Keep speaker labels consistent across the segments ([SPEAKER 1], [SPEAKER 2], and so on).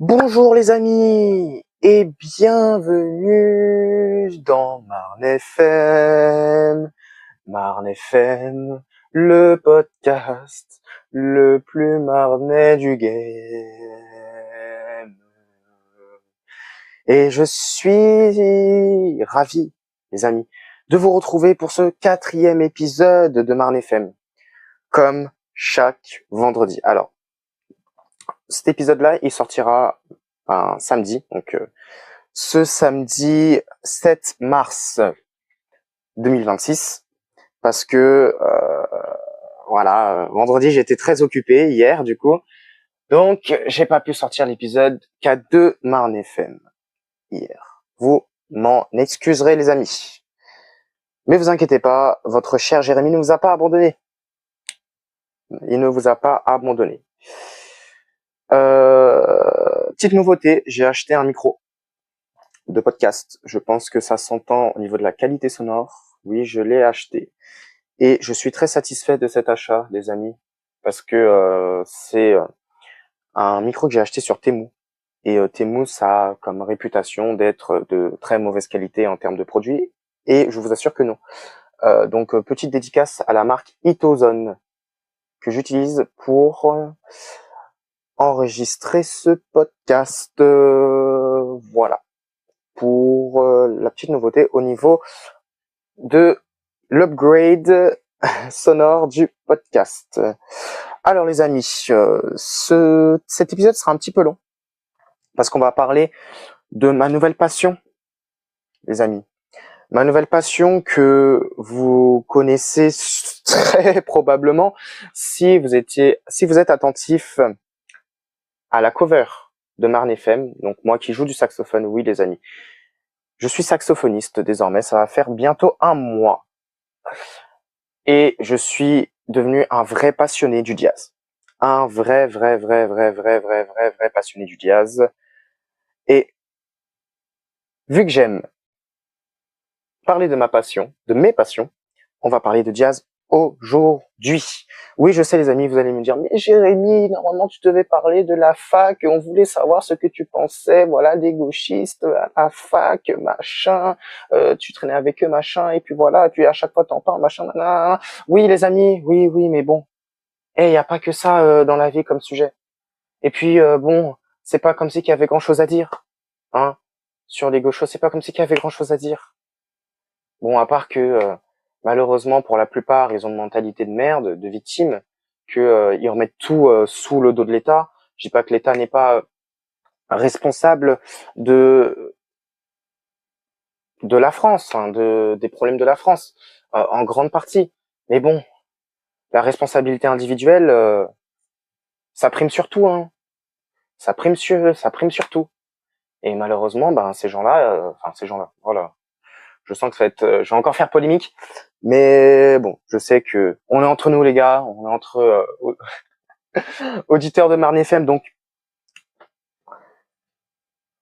[SPEAKER 1] Bonjour les amis et bienvenue dans Marne FM. Marne FM, le podcast le plus marnais du game. Et je suis ravi, les amis, de vous retrouver pour ce 4e épisode de Marne FM, comme chaque vendredi. Alors, cet épisode-là, il sortira un samedi, donc ce samedi 7 mars 2026, parce que vendredi j'étais très occupé hier du coup, donc j'ai pas pu sortir l'épisode K2 Marne FM hier. Vous m'en excuserez les amis, mais vous inquiétez pas, votre cher Jérémy ne vous a pas abandonné. Il ne vous a pas abandonné. Petite nouveauté, j'ai acheté un micro de podcast. Je pense que ça s'entend au niveau de la qualité sonore. Oui, je l'ai acheté. Et je suis très satisfait de cet achat, les amis, parce que c'est un micro que j'ai acheté sur Temu. Et Temu, ça a comme réputation d'être de très mauvaise qualité en termes de produits. Et je vous assure que non. Donc, petite dédicace à la marque Itozone, que j'utilise pour enregistrer ce podcast. Voilà. Pour la petite nouveauté au niveau de l'upgrade sonore du podcast. Alors les amis, cet épisode sera un petit peu long parce qu'on va parler de ma nouvelle passion, les amis. Ma nouvelle passion que vous connaissez très probablement si vous êtes attentif à la cover de Marne FM. Donc moi qui joue du saxophone, oui les amis. Je suis saxophoniste désormais, ça va faire bientôt 1 mois. Et je suis devenu un vrai passionné du jazz. Un vrai passionné du jazz. Et vu que j'aime parler de ma passion, de mes passions, on va parler de jazz aujourd'hui. Oui, je sais les amis, vous allez me dire, mais Jérémy, normalement tu devais parler de la fac, on voulait savoir ce que tu pensais, voilà, des gauchistes à la fac, machin, tu traînais avec eux, machin, et puis voilà, et puis à chaque fois t'en parles, machin, nanana. Oui les amis, oui, mais bon, y a pas que ça dans la vie comme sujet. Et puis bon, c'est pas comme si qu'il y avait grand chose à dire, hein, sur les gauchos, c'est pas comme si qu'il y avait grand chose à dire. Bon, à part que malheureusement pour la plupart, ils ont une mentalité de merde, de victime, que ils remettent tout sous le dos de l'État. Je dis pas que l'État n'est pas responsable de la France, hein, des problèmes de la France, en grande partie. Mais bon, la responsabilité individuelle, ça prime sur tout, hein. Ça prime sur tout. Et malheureusement, ben ces gens-là, voilà. Je sens que ça va être, je vais encore faire polémique, mais bon, je sais que on est entre nous les gars, on est entre auditeurs de Marne FM, donc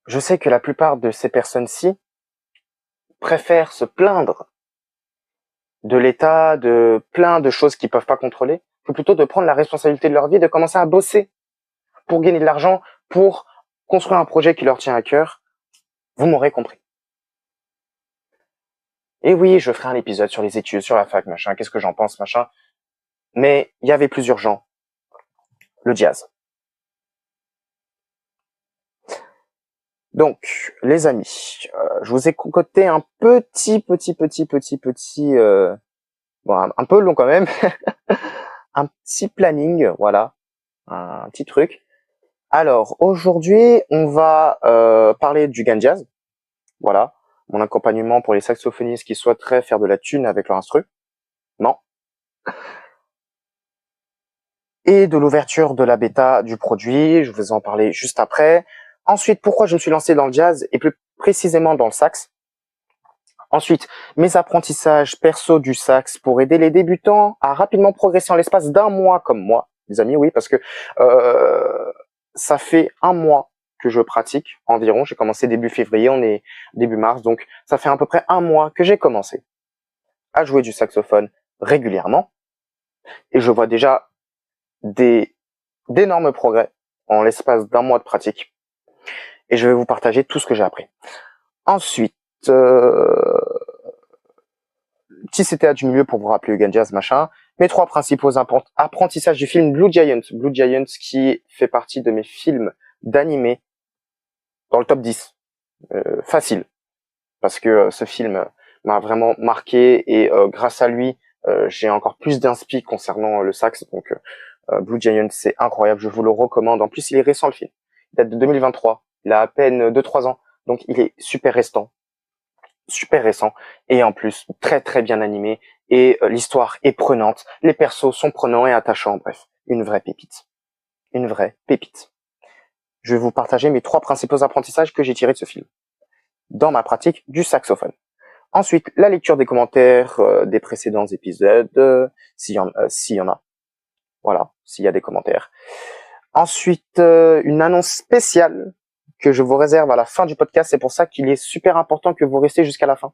[SPEAKER 1] je sais que la plupart de ces personnes-ci préfèrent se plaindre de l'État, de plein de choses qu'ils peuvent pas contrôler, que plutôt de prendre la responsabilité de leur vie, de commencer à bosser pour gagner de l'argent, pour construire un projet qui leur tient à cœur. Vous m'aurez compris. Et oui, je ferai un épisode sur les études, sur la fac, machin, qu'est-ce que j'en pense, machin. Mais il y avait plus urgent. Le jazz. Donc, les amis, je vous ai concocté un petit, bon, un peu long quand même, un petit planning, voilà, un petit truc. Alors, aujourd'hui, on va parler du Gan Jazz, voilà, mon accompagnement pour les saxophonistes qui souhaiteraient faire de la thune avec leur instru. Non. Et de l'ouverture de la bêta du produit, je vais en parler juste après. Ensuite, pourquoi je me suis lancé dans le jazz et plus précisément dans le sax. Ensuite, mes apprentissages perso du sax pour aider les débutants à rapidement progresser en l'espace d'1 mois comme moi, les amis, oui, parce que ça fait 1 mois que je pratique environ. J'ai commencé début février, on est début mars, donc ça fait à peu près 1 mois que j'ai commencé à jouer du saxophone régulièrement. Et je vois déjà d'énormes progrès en l'espace d'1 mois de pratique. et je vais vous partager tout ce que j'ai appris. Ensuite, petit CTA du milieu pour vous rappeler Hugo Jazz, machin. Mes 3 principaux apprentissages du film Blue Giant. Blue Giant qui fait partie de mes films d'animé dans le top 10. Facile. Parce que ce film m'a vraiment marqué et grâce à lui, j'ai encore plus d'inspi concernant le sax. Donc Blue Giant, c'est incroyable, je vous le recommande. En plus, il est récent le film. Il date de 2023. Il a à peine 2-3 ans. Donc il est super récent. Et en plus très très bien animé et l'histoire est prenante, les persos sont prenants et attachants, bref, une vraie pépite. Je vais vous partager mes 3 principaux apprentissages que j'ai tirés de ce film dans ma pratique du saxophone. Ensuite, la lecture des commentaires des précédents épisodes, s'il y en a. Voilà, s'il y a des commentaires. Ensuite, une annonce spéciale que je vous réserve à la fin du podcast. C'est pour ça qu'il est super important que vous restez jusqu'à la fin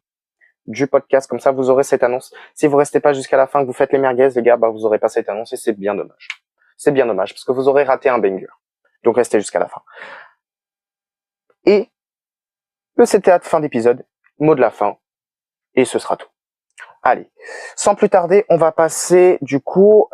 [SPEAKER 1] du podcast. Comme ça, vous aurez cette annonce. Si vous restez pas jusqu'à la fin, que vous faites les merguez, les gars, bah, vous aurez pas cette annonce et c'est bien dommage. C'est bien dommage parce que vous aurez raté un banger. Donc, restez jusqu'à la fin. Et le CTA de fin d'épisode, mot de la fin. Et ce sera tout. Allez, sans plus tarder, on va passer du coup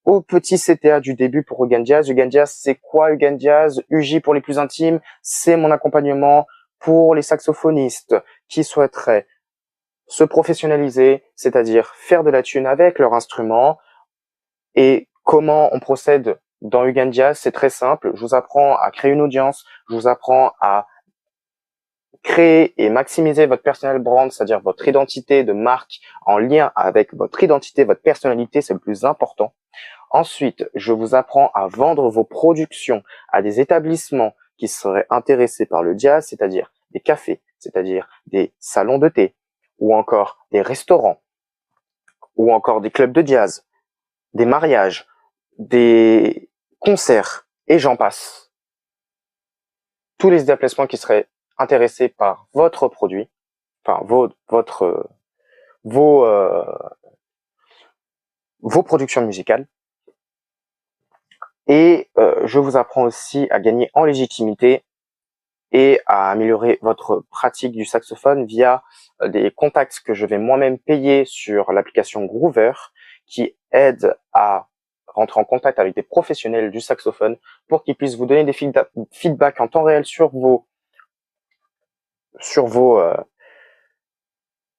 [SPEAKER 1] au petit CTA du début pour Hugo Jazz. Hugo Jazz, c'est quoi Hugo Jazz? UJ pour les plus intimes, c'est mon accompagnement pour les saxophonistes qui souhaiteraient se professionnaliser, c'est-à-dire faire de la thune avec leur instrument. Et comment on procède dans Hugo Jazz? C'est très simple. Je vous apprends à créer une audience, je vous apprends à créer et maximiser votre personal brand, c'est-à-dire votre identité de marque en lien avec votre identité, votre personnalité, c'est le plus important. Ensuite, je vous apprends à vendre vos productions à des établissements qui seraient intéressés par le jazz, c'est-à-dire des cafés, c'est-à-dire des salons de thé, ou encore des restaurants, ou encore des clubs de jazz, des mariages, des concerts, et j'en passe. Tous les établissements qui seraient intéressés par votre produit, enfin vos productions musicales. Et je vous apprends aussi à gagner en légitimité et à améliorer votre pratique du saxophone via des contacts que je vais moi-même payer sur l'application Groover qui aide à rentrer en contact avec des professionnels du saxophone pour qu'ils puissent vous donner des feedbacks en temps réel sur vos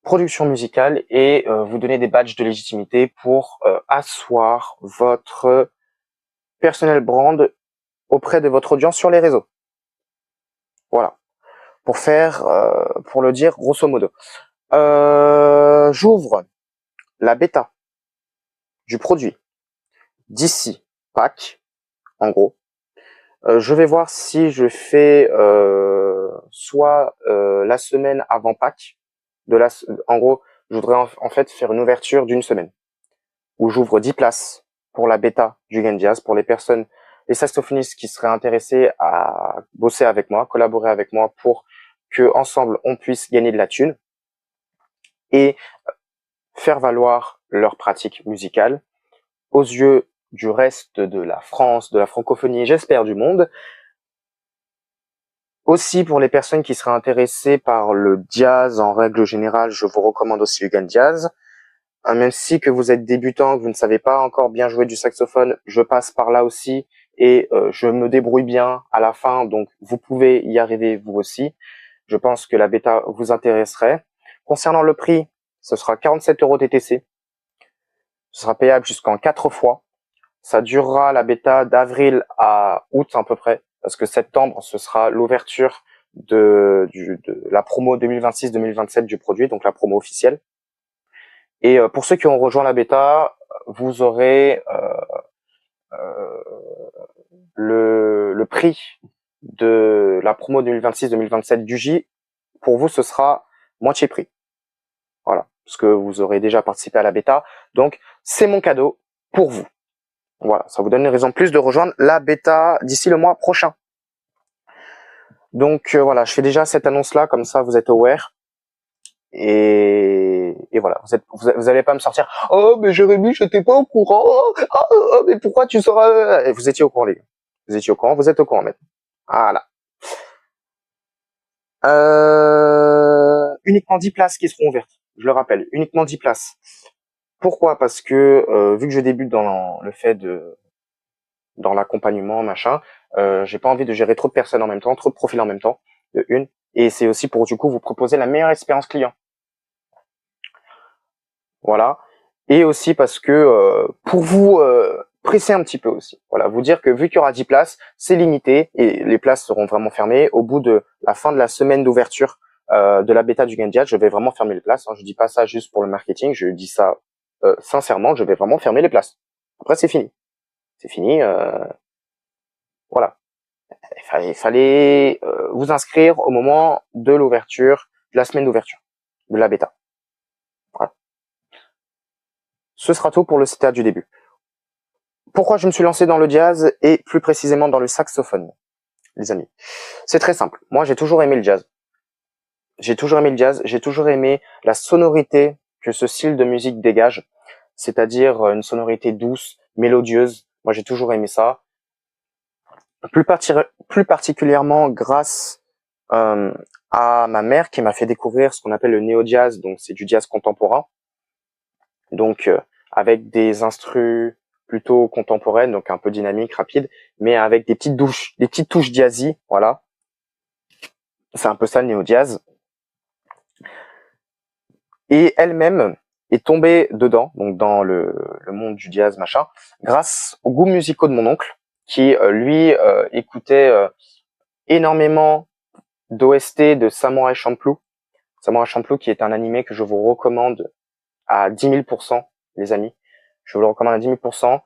[SPEAKER 1] productions musicales et vous donner des badges de légitimité pour asseoir votre personnel brand auprès de votre audience sur les réseaux. Voilà. Pour le dire grosso modo. J'ouvre la bêta du produit d'ici Pâques, en gros. Je vais voir si je fais soit la semaine avant Pâques, en gros, je voudrais en fait faire une ouverture d'une semaine où j'ouvre 10 places pour la bêta du Hugo Jazz pour les saxophonistes qui seraient intéressés à bosser avec moi, collaborer avec moi pour que ensemble on puisse gagner de la thune et faire valoir leur pratique musicale aux yeux du reste de la France, de la francophonie, j'espère du monde. Aussi pour les personnes qui seraient intéressées par le jazz en règle générale, je vous recommande aussi Hugo Jazz. Même si que vous êtes débutant, que vous ne savez pas encore bien jouer du saxophone, je passe par là aussi et je me débrouille bien à la fin, donc vous pouvez y arriver vous aussi. Je pense que la bêta vous intéresserait. Concernant le prix, ce sera 47 € TTC. Ce sera payable jusqu'en 4 fois. Ça durera la bêta d'avril à août à peu près, parce que septembre, ce sera l'ouverture de la promo 2026-2027 du produit, donc la promo officielle. Et pour ceux qui ont rejoint la bêta, vous aurez le prix de la promo 2026-2027 du J. Pour vous, ce sera moitié prix. Voilà, parce que vous aurez déjà participé à la bêta. Donc, c'est mon cadeau pour vous. Voilà, ça vous donne une raison de plus de rejoindre la bêta d'ici le mois prochain. Donc voilà, je fais déjà cette annonce-là, comme ça vous êtes aware. Et voilà, vous allez pas me sortir « Oh, mais Jérémy, j'étais pas au courant. Oh, mais pourquoi tu sauras ?» Vous étiez au courant, les gars. Vous étiez au courant, vous êtes au courant maintenant. Voilà. Uniquement 10 places qui seront ouvertes. Je le rappelle, uniquement 10 places. Pourquoi? Parce que vu que je débute dans le fait dans l'accompagnement, machin, j'ai pas envie de gérer trop de personnes en même temps, trop de profils en même temps, de une. Et c'est aussi pour du coup vous proposer la meilleure expérience client. Voilà. Et aussi parce que pour vous presser un petit peu aussi. Voilà, vous dire que vu qu'il y aura 10 places, c'est limité et les places seront vraiment fermées. Au bout de la fin de la semaine d'ouverture de la bêta du Gandiat, je vais vraiment fermer les places. Hein. Je dis pas ça juste pour le marketing, je dis ça sincèrement, je vais vraiment fermer les places. Après, c'est fini. C'est fini. Voilà. Il fallait vous inscrire au moment de l'ouverture, de la semaine d'ouverture de la bêta. Voilà. Ce sera tout pour le stade du début. Pourquoi je me suis lancé dans le jazz et plus précisément dans le saxophone, les amis? C'est très simple. Moi, j'ai toujours aimé le jazz. J'ai toujours aimé le jazz. J'ai toujours aimé la sonorité que ce style de musique dégage, c'est-à-dire une sonorité douce, mélodieuse. Moi, j'ai toujours aimé ça. Plus particulièrement grâce euh, à ma mère qui m'a fait découvrir ce qu'on appelle le néo-jazz, donc c'est du jazz contemporain, donc avec des instrus plutôt contemporaines, donc un peu dynamique, rapide, mais avec des petites touches jazzy, voilà. C'est un peu ça le néo-jazz. Et elle-même est tombée dedans, donc dans le monde du jazz, machin, grâce aux goûts musicaux de mon oncle, qui lui écoutait énormément d'OST de Samurai Champloo. Samurai Champloo qui est un animé que je vous recommande à 10 000%, les amis. Je vous le recommande à 10 000%.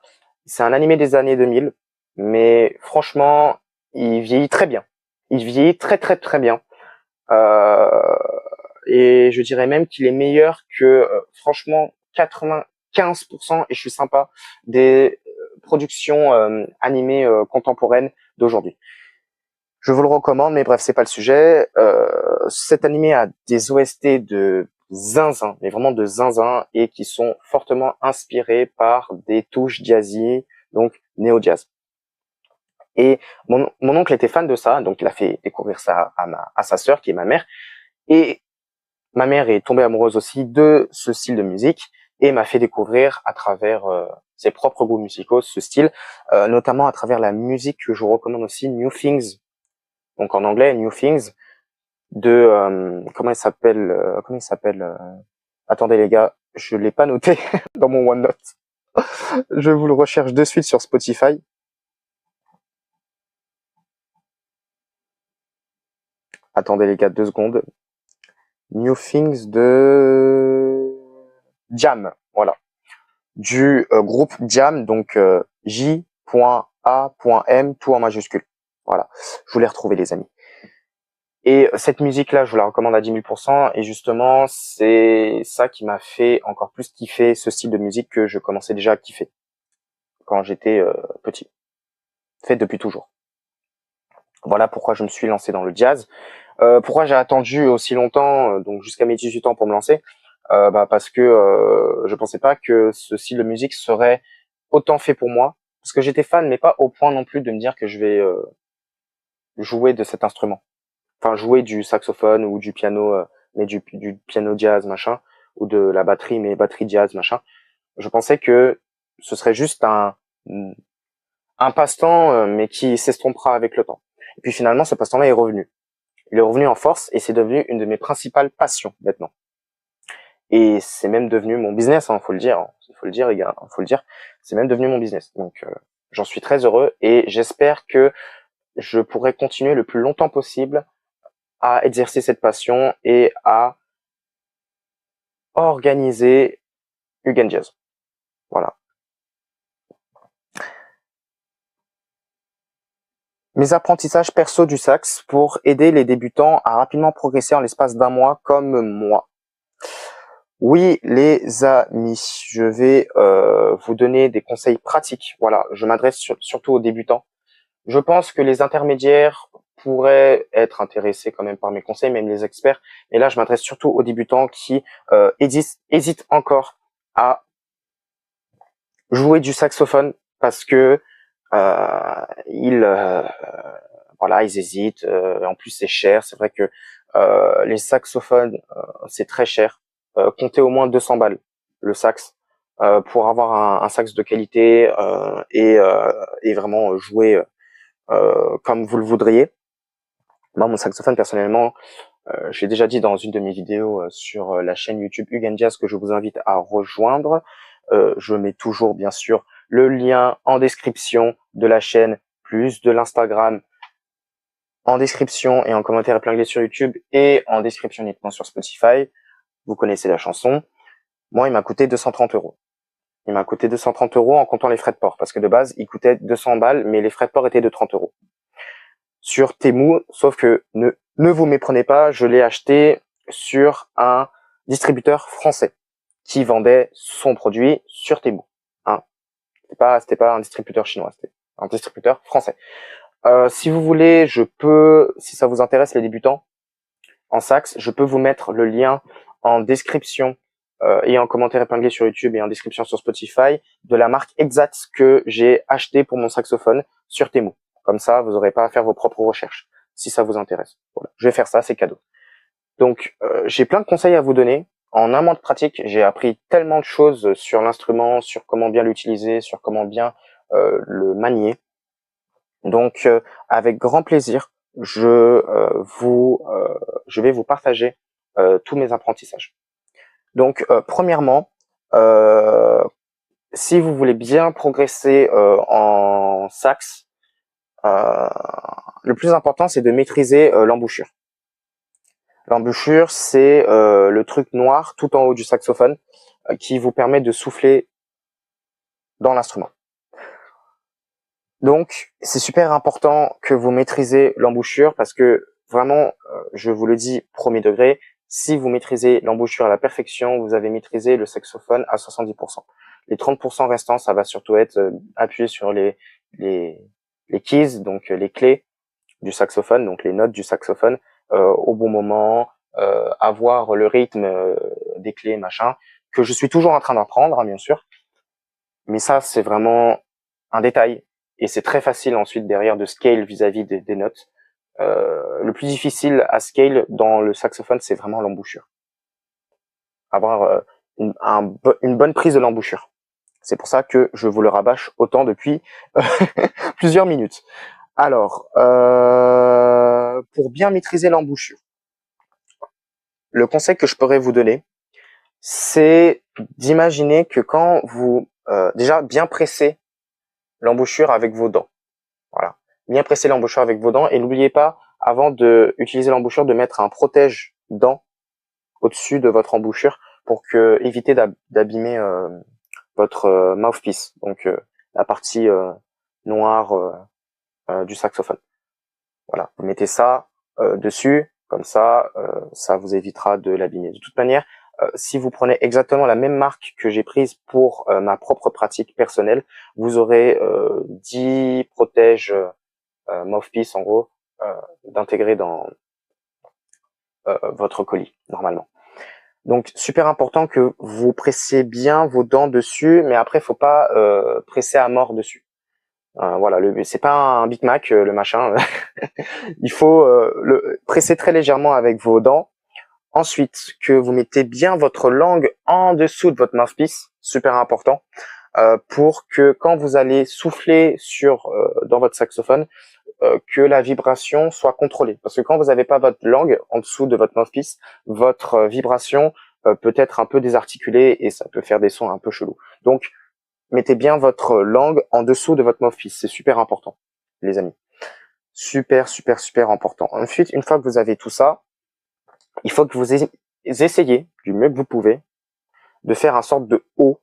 [SPEAKER 1] C'est un animé des années 2000, mais franchement, il vieillit très bien. Il vieillit très très très bien. Euh, et je dirais même qu'il est meilleur que, franchement, 95%, et je suis sympa, des productions animées contemporaines d'aujourd'hui. Je vous le recommande, mais bref, c'est pas le sujet. Cet animé a des OST de zinzin, mais vraiment de zinzin, et qui sont fortement inspirés par des touches jazzy, donc néo-jazz. Et mon oncle était fan de ça, donc il a fait découvrir ça à sa sœur, qui est ma mère. Et ma mère est tombée amoureuse aussi de ce style de musique et m'a fait découvrir à travers ses propres goûts musicaux ce style, notamment à travers la musique que je vous recommande aussi, New Things. Donc en anglais, New Things de comment il s'appelle attendez les gars, je l'ai pas noté dans mon OneNote. Je vous le recherche de suite sur Spotify. Attendez les gars, 2 secondes. New Things de Jam, voilà. Du groupe Jam, donc J.A.M, tout en majuscule. Voilà, je voulais retrouver les amis. Et cette musique-là, je vous la recommande à 10 000%. Et justement, c'est ça qui m'a fait encore plus kiffer ce style de musique que je commençais déjà à kiffer quand j'étais petit. Fait depuis toujours. Voilà pourquoi je me suis lancé dans le jazz. Pourquoi j'ai attendu aussi longtemps, donc jusqu'à mes 18 ans pour me lancer, parce que je pensais pas que ce style de musique serait autant fait pour moi. Parce que j'étais fan, mais pas au point non plus de me dire que je vais jouer de cet instrument. Enfin, jouer du saxophone ou du piano, mais du piano jazz, machin, ou de la batterie, mais batterie jazz, machin. Je pensais que ce serait juste un passe-temps, mais qui s'estompera avec le temps. Et puis finalement, ce passe-temps-là est revenu. Il est revenu en force et c'est devenu une de mes principales passions maintenant. Et c'est même devenu mon business, faut le dire, les gars, faut le dire. C'est même devenu mon business. Donc, j'en suis très heureux et j'espère que je pourrai continuer le plus longtemps possible à exercer cette passion et à organiser Hugen Jazz. Voilà. Mes apprentissages perso du sax pour aider les débutants à rapidement progresser en l'espace d'un mois comme moi. Oui, les amis, je vais vous donner des conseils pratiques. Voilà, je m'adresse surtout aux débutants. Je pense que les intermédiaires pourraient être intéressés quand même par mes conseils, même les experts. Et là, je m'adresse surtout aux débutants qui hésitent encore à jouer du saxophone parce que ils voilà, ils hésitent. En plus, c'est cher. C'est vrai que Les saxophones, c'est très cher. Comptez au moins 200 balles le sax pour avoir un sax de qualité et vraiment jouer comme vous le voudriez. Moi, mon saxophone, personnellement, j'ai déjà dit dans une de mes vidéos sur la chaîne YouTube Hugues & Jazz que je vous invite à rejoindre. Je mets toujours, bien sûr, le lien en description de la chaîne, plus de l'Instagram en description et en commentaire épinglé sur YouTube et en description uniquement sur Spotify. Vous connaissez la chanson. Moi, il m'a coûté 230 euros. Il m'a coûté 230 euros en comptant les frais de port, parce que de base, il coûtait 200 balles, mais les frais de port étaient de 30 euros. Sur Temu, sauf que ne vous méprenez pas, je l'ai acheté sur un distributeur français qui vendait son produit sur Temu. Hein. C'était pas un distributeur chinois, c'était un distributeur français. Si vous voulez, si ça vous intéresse les débutants en sax, je peux vous mettre le lien en description et en commentaire épinglé sur YouTube et en description sur Spotify de la marque exacte que j'ai acheté pour mon saxophone sur Temu. Comme ça, vous n'aurez pas à faire vos propres recherches, si ça vous intéresse. Voilà, je vais faire ça, c'est cadeau. Donc, j'ai plein de conseils à vous donner. En un mois de pratique, j'ai appris tellement de choses sur l'instrument, sur comment bien l'utiliser, sur comment bien le manier. Donc, avec grand plaisir, je vais vous partager tous mes apprentissages. Donc, premièrement, si vous voulez bien progresser en sax, le plus important, c'est de maîtriser l'embouchure. L'embouchure, c'est le truc noir tout en haut du saxophone qui vous permet de souffler dans l'instrument. Donc, c'est super important que vous maîtrisez l'embouchure parce que vraiment, je vous le dis, premier degré, si vous maîtrisez l'embouchure à la perfection, vous avez maîtrisé le saxophone à 70%. Les 30% restants, ça va surtout être appuyé sur les keys, donc les clés du saxophone, donc les notes du saxophone, au bon moment, avoir le rythme des clés, machin, que je suis toujours en train d'apprendre, hein, bien sûr. Mais ça, c'est vraiment un détail. Et c'est très facile ensuite derrière de scale vis-à-vis des notes. Le plus difficile à scale dans le saxophone, c'est vraiment l'embouchure. Avoir une bonne prise de l'embouchure. C'est pour ça que je vous le rabâche autant depuis plusieurs minutes. Alors, pour bien maîtriser l'embouchure, le conseil que je pourrais vous donner, c'est d'imaginer que quand vous déjà bien presser l'embouchure avec vos dents. Voilà. Bien presser l'embouchure avec vos dents et n'oubliez pas, avant de utiliser l'embouchure, de mettre un protège-dents au-dessus de votre embouchure pour éviter d'abîmer votre mouthpiece, donc la partie noire du saxophone. Voilà, vous mettez ça dessus, comme ça, ça vous évitera de l'abîmer. De toute manière, si vous prenez exactement la même marque que j'ai prise pour ma propre pratique personnelle, vous aurez 10 protèges mouthpiece en gros d'intégrer dans votre colis normalement. Donc super important que vous pressiez bien vos dents dessus, mais après faut pas presser à mort dessus. Voilà, c'est pas un Big Mac le machin. Il faut le presser très légèrement avec vos dents. Ensuite, que vous mettez bien votre langue en dessous de votre mouthpiece, super important, pour que quand vous allez souffler dans votre saxophone, que la vibration soit contrôlée. Parce que quand vous n'avez pas votre langue en dessous de votre mouthpiece, votre vibration peut être un peu désarticulée et ça peut faire des sons un peu chelous. Donc, mettez bien votre langue en dessous de votre mouthpiece. C'est super important, les amis. Super, super, super important. Ensuite, une fois que vous avez tout ça, il faut que vous essayez, du mieux que vous pouvez, de faire un sorte de O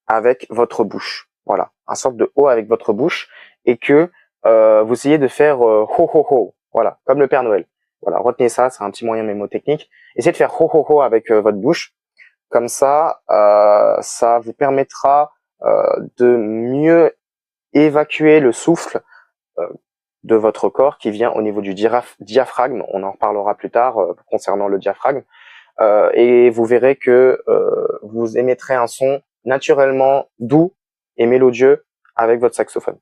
[SPEAKER 1] avec votre bouche. Voilà, un sorte de O avec votre bouche et que vous essayez de faire ho ho ho. Voilà, comme le Père Noël. Voilà, retenez ça, c'est un petit moyen mémotechnique. Essayez de faire ho ho ho avec votre bouche. Comme ça, ça vous permettra de mieux évacuer le souffle de votre corps qui vient au niveau du diaphragme. On en reparlera plus tard concernant le diaphragme. Et vous verrez que vous émettrez un son naturellement doux et mélodieux avec votre saxophone.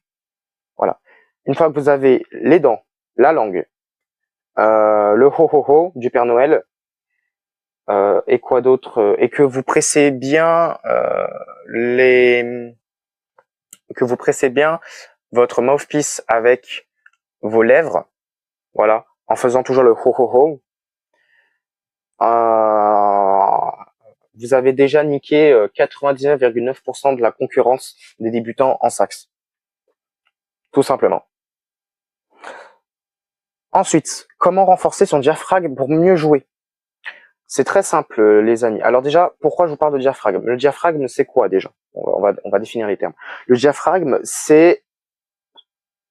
[SPEAKER 1] Voilà. Une fois que vous avez les dents, la langue, le ho ho ho du Père Noël, et quoi d'autre, et que vous pressez bien votre mouthpiece avec vos lèvres, voilà, en faisant toujours le ho ho ho. Vous avez déjà niqué 99,9% de la concurrence des débutants en sax. Tout simplement. Ensuite, comment renforcer son diaphragme pour mieux jouer? C'est très simple, les amis. Alors déjà, pourquoi je vous parle de diaphragme? Le diaphragme, c'est quoi déjà? On va définir les termes. Le diaphragme, c'est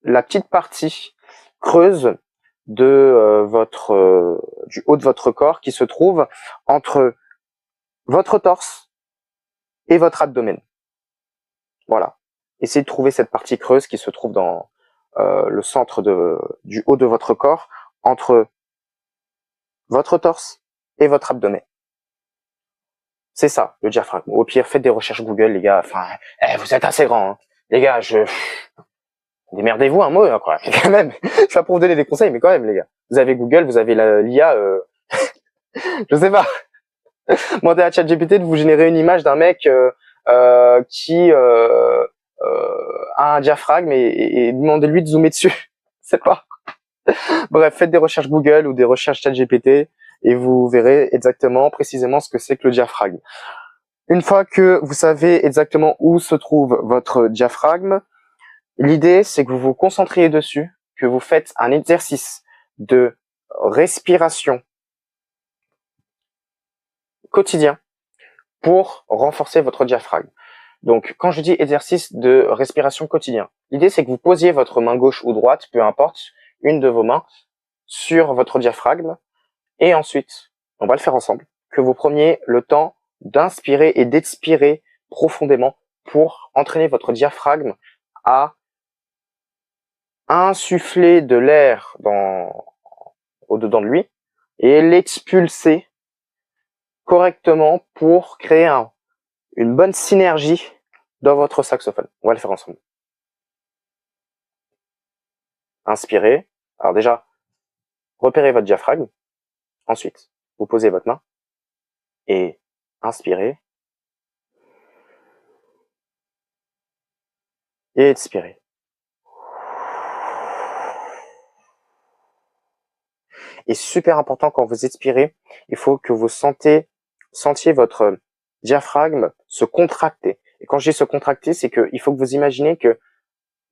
[SPEAKER 1] la petite partie creuse de du haut de votre corps qui se trouve entre votre torse et votre abdomen. Voilà. Essayez de trouver cette partie creuse qui se trouve dans le centre du haut de votre corps, entre votre torse et votre abdomen. C'est ça, le diaphragme. Au pire, faites des recherches Google, les gars. Enfin, vous êtes assez grands, hein. Les gars, démerdez-vous un mot, hein, quoi. Quand même. Je suis là pour vous donner des conseils, mais quand même, les gars. Vous avez Google, vous avez l'IA, je sais pas. Demandez à ChatGPT de vous générer une image d'un mec qui a un diaphragme et demandez-lui de zoomer dessus. C'est pas. Bref, faites des recherches Google ou des recherches ChatGPT et vous verrez exactement, précisément ce que c'est que le diaphragme. Une fois que vous savez exactement où se trouve votre diaphragme, l'idée c'est que vous vous concentriez dessus, que vous faites un exercice de respiration quotidien pour renforcer votre diaphragme. Donc, quand je dis exercice de respiration quotidien, l'idée c'est que vous posiez votre main gauche ou droite, peu importe, une de vos mains, sur votre diaphragme, et ensuite, on va le faire ensemble, que vous preniez le temps d'inspirer et d'expirer profondément pour entraîner votre diaphragme à insuffler de l'air au-dedans de lui et l'expulser correctement pour créer une bonne synergie dans votre saxophone. On va le faire ensemble. Inspirez. Alors déjà, repérez votre diaphragme. Ensuite, vous posez votre main et inspirez et expirez. Et super important, quand vous expirez, il faut que vous sentiez votre diaphragme se contracter. Et quand je dis se contracter, c'est qu'il faut que vous imaginez que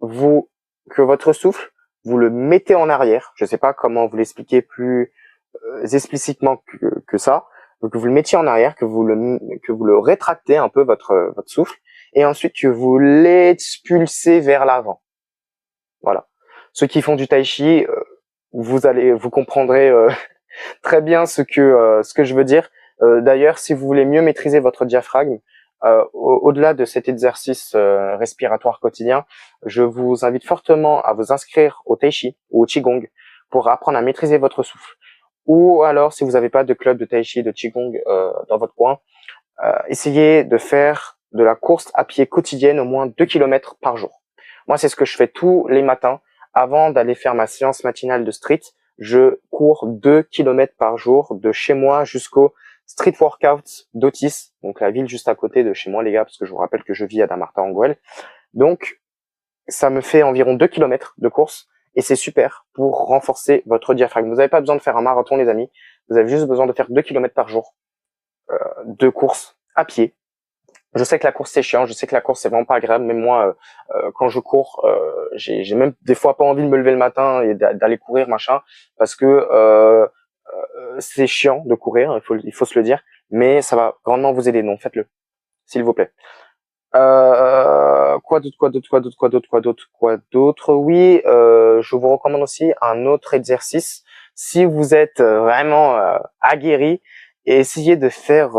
[SPEAKER 1] votre souffle, vous le mettez en arrière. Je ne sais pas comment vous l'expliquer plus explicitement que ça. Donc, que vous le mettiez en arrière, que vous le rétractez un peu votre souffle, et ensuite que vous l'expulsez vers l'avant. Voilà. Ceux qui font du tai chi, vous comprendrez très bien ce que je veux dire. D'ailleurs, si vous voulez mieux maîtriser votre diaphragme, au-delà de cet exercice respiratoire quotidien, je vous invite fortement à vous inscrire au tai chi ou au qigong pour apprendre à maîtriser votre souffle. Ou alors, si vous n'avez pas de club de tai chi, de qigong dans votre coin, essayez de faire de la course à pied quotidienne au moins 2 km par jour. Moi, c'est ce que je fais tous les matins. Avant d'aller faire ma séance matinale de street, je cours 2 km par jour de chez moi jusqu'au street workout d'Otis, donc la ville juste à côté de chez moi, les gars, parce que je vous rappelle que je vis à Damartin-en-Gouel. Donc, ça me fait environ 2 km de course et c'est super pour renforcer votre diaphragme. Vous n'avez pas besoin de faire un marathon, les amis. Vous avez juste besoin de faire 2 km par jour de course à pied. Je sais que la course c'est chiant, je sais que la course c'est vraiment pas agréable, mais moi quand je cours, j'ai même des fois pas envie de me lever le matin et d'aller courir machin, parce que c'est chiant de courir, il faut se le dire, mais ça va grandement vous aider, donc faites-le, s'il vous plaît. Quoi d'autre? Oui, je vous recommande aussi un autre exercice. Si vous êtes vraiment aguerri, essayez de faire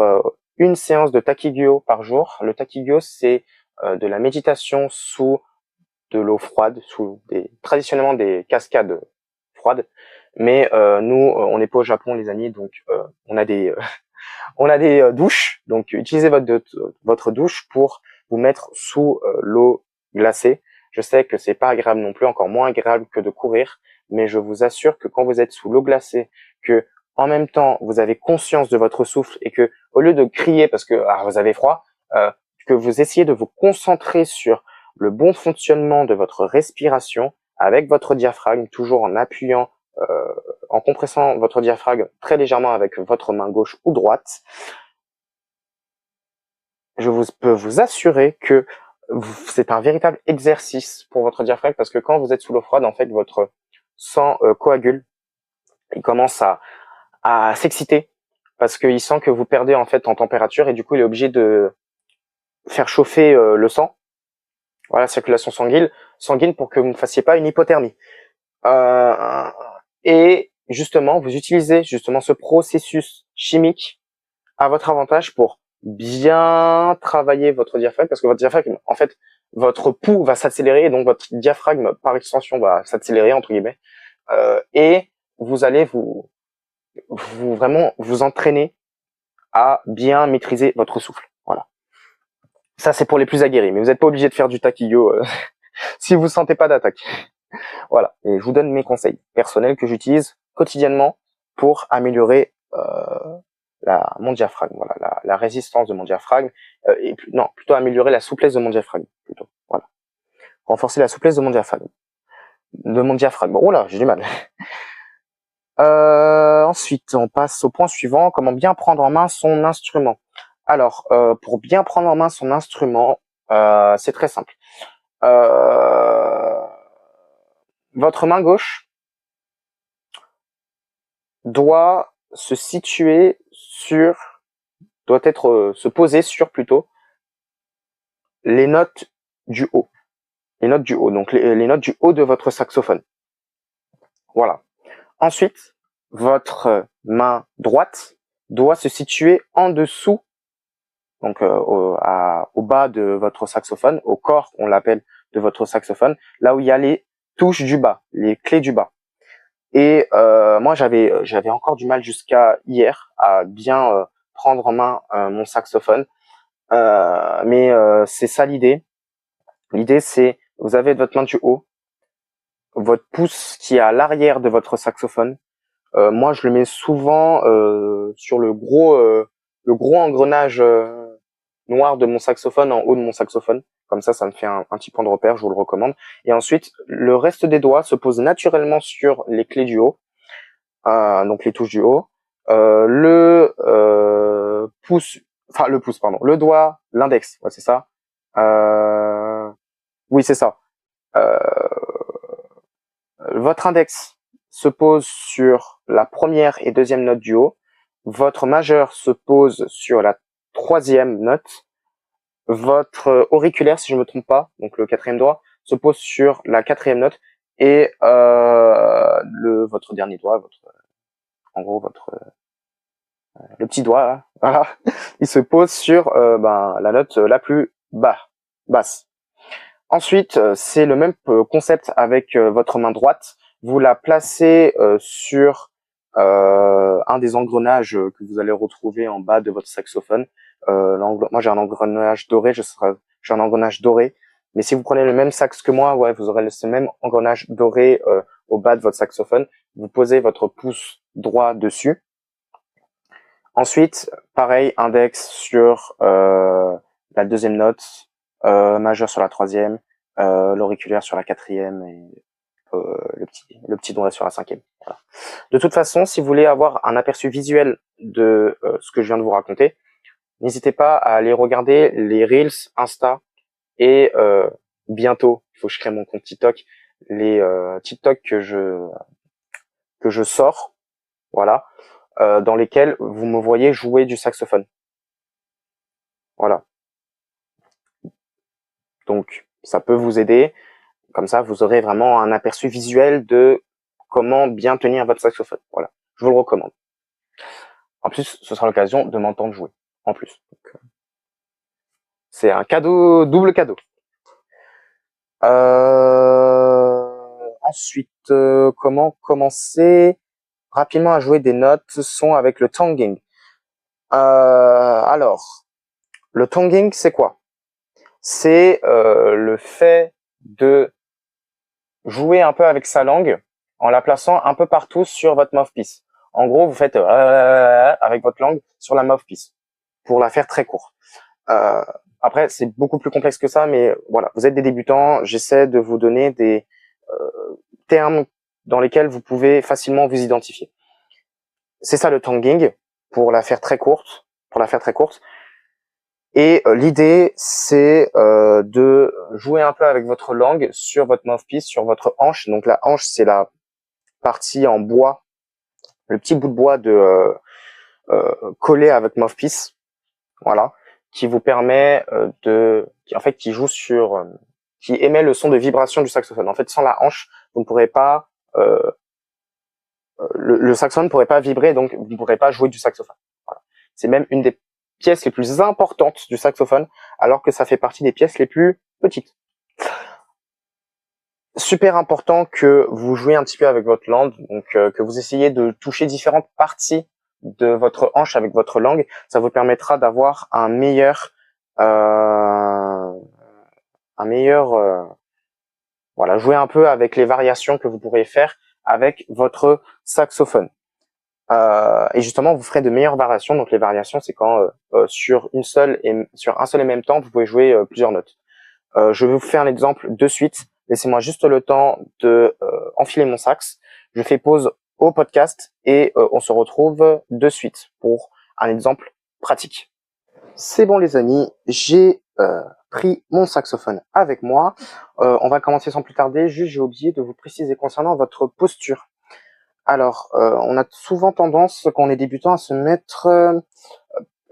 [SPEAKER 1] une séance de Takigyo par jour. Le Takigyo, c'est de la méditation sous de l'eau froide, traditionnellement des cascades froides. Mais nous, on n'est pas au Japon, les amis, donc on a des douches. Donc utilisez votre douche pour vous mettre sous l'eau glacée. Je sais que c'est pas agréable non plus, encore moins agréable que de courir, mais je vous assure que quand vous êtes sous l'eau glacée, que en même temps vous avez conscience de votre souffle et que au lieu de crier parce que vous avez froid, que vous essayez de vous concentrer sur le bon fonctionnement de votre respiration avec votre diaphragme, toujours en appuyant, en compressant votre diaphragme très légèrement avec votre main gauche ou droite, je peux vous assurer que c'est un véritable exercice pour votre diaphragme parce que quand vous êtes sous l'eau froide, en fait, votre sang coagule, il commence à s'exciter parce qu'il sent que vous perdez en fait en température et du coup, il est obligé de faire chauffer le sang, voilà, circulation sanguine pour que vous ne fassiez pas une hypothermie. Et justement, vous utilisez justement ce processus chimique à votre avantage pour bien travailler votre diaphragme, parce que votre diaphragme, en fait, votre pouls va s'accélérer, et donc votre diaphragme, par extension, va s'accélérer, entre guillemets, et vous allez vraiment vous entraîner à bien maîtriser votre souffle. Voilà. Ça, c'est pour les plus aguerris, mais vous n'êtes pas obligé de faire du taquillo si vous ne sentez pas d'attaque. Voilà. Et je vous donne mes conseils personnels que j'utilise quotidiennement pour améliorer mon diaphragme, voilà, la résistance de mon diaphragme, plutôt améliorer la souplesse de mon diaphragme, plutôt, voilà. Renforcer la souplesse de mon diaphragme. Oh là, j'ai du mal. Ensuite, on passe au point suivant, comment bien prendre en main son instrument. Alors, pour bien prendre en main son instrument, c'est très simple. Votre main gauche doit se poser sur plutôt les notes du haut. Les notes du haut, donc les notes du haut de votre saxophone. Voilà. Ensuite, votre main droite doit se situer en dessous, donc au bas de votre saxophone, au corps, on l'appelle, de votre saxophone, là où il y a les touches du bas, les clés du bas. Et moi, j'avais encore du mal jusqu'à hier à bien prendre en main mon saxophone, mais c'est ça l'idée. L'idée, c'est vous avez votre main du haut, votre pouce qui est à l'arrière de votre saxophone. Moi, je le mets souvent sur le gros engrenage noir de mon saxophone, en haut de mon saxophone. Comme ça me fait un petit point de repère, je vous le recommande. Et ensuite, le reste des doigts se pose naturellement sur les clés du haut, donc les touches du haut. Le doigt, l'index, ouais, c'est ça. Oui, c'est ça. Votre index se pose sur la première et deuxième note du haut. Votre majeur se pose sur la troisième note. Votre auriculaire, si je ne me trompe pas, donc le quatrième doigt, se pose sur la quatrième note. Et votre dernier doigt, le petit doigt, là, voilà, il se pose sur la note la plus basse. Ensuite, c'est le même concept avec votre main droite. Vous la placez sur un des engrenages que vous allez retrouver en bas de votre saxophone. Moi, j'ai un engrenage doré. J'ai un engrenage doré. Mais si vous prenez le même sax que moi, ouais, vous aurez ce même engrenage doré au bas de votre saxophone. Vous posez votre pouce droit dessus. Ensuite, pareil, index sur la deuxième note, majeur sur la troisième, l'auriculaire sur la quatrième et le petit doigt sur la cinquième. Voilà. De toute façon, si vous voulez avoir un aperçu visuel de ce que je viens de vous raconter, n'hésitez pas à aller regarder les Reels, Insta et bientôt, il faut que je crée mon compte TikTok, les TikTok que je sors, voilà, dans lesquels vous me voyez jouer du saxophone. Voilà. Donc, ça peut vous aider. Comme ça, vous aurez vraiment un aperçu visuel de comment bien tenir votre saxophone. Voilà, je vous le recommande. En plus, ce sera l'occasion de m'entendre jouer. En plus, c'est un cadeau, double cadeau. Ensuite, comment commencer rapidement à jouer des notes son avec le tonguing. Alors, le tonguing, c'est quoi? C'est le fait de jouer un peu avec sa langue en la plaçant un peu partout sur votre mouthpiece. En gros, vous faites avec votre langue sur la mouthpiece pour la faire très courte. Après, c'est beaucoup plus complexe que ça, mais voilà, vous êtes des débutants. J'essaie de vous donner des termes dans lesquels vous pouvez facilement vous identifier. C'est ça le tonguing, pour la faire très courte. Et l'idée, c'est de jouer un peu avec votre langue sur votre mouthpiece, sur votre hanche. Donc la hanche, c'est la partie en bois, le petit bout de bois de collé avec mouthpiece, voilà, qui vous permet qui joue sur, qui émet le son de vibration du saxophone. En fait, sans la hanche, vous ne pourrez pas le saxophone ne pourrait pas vibrer, donc vous ne pourrez pas jouer du saxophone. Voilà. C'est même une des pièces les plus importantes du saxophone, alors que ça fait partie des pièces les plus petites. Super important que vous jouiez un petit peu avec votre langue, donc que vous essayez de toucher différentes parties de votre hanche avec votre langue. Ça vous permettra d'avoir un meilleur voilà, jouer un peu avec les variations que vous pourrez faire avec votre saxophone. Et justement, vous ferez de meilleures variations. Donc les variations, c'est quand sur un seul et même temps, vous pouvez jouer plusieurs notes. Je vais vous faire un exemple de suite. Laissez-moi juste le temps de enfiler mon sax. Je fais pause au podcast et on se retrouve de suite pour un exemple pratique. C'est bon les amis, j'ai pris mon saxophone avec moi. On va commencer sans plus tarder. Juste, j'ai oublié de vous préciser concernant votre posture. Alors, on a souvent tendance, quand on est débutant, à se mettre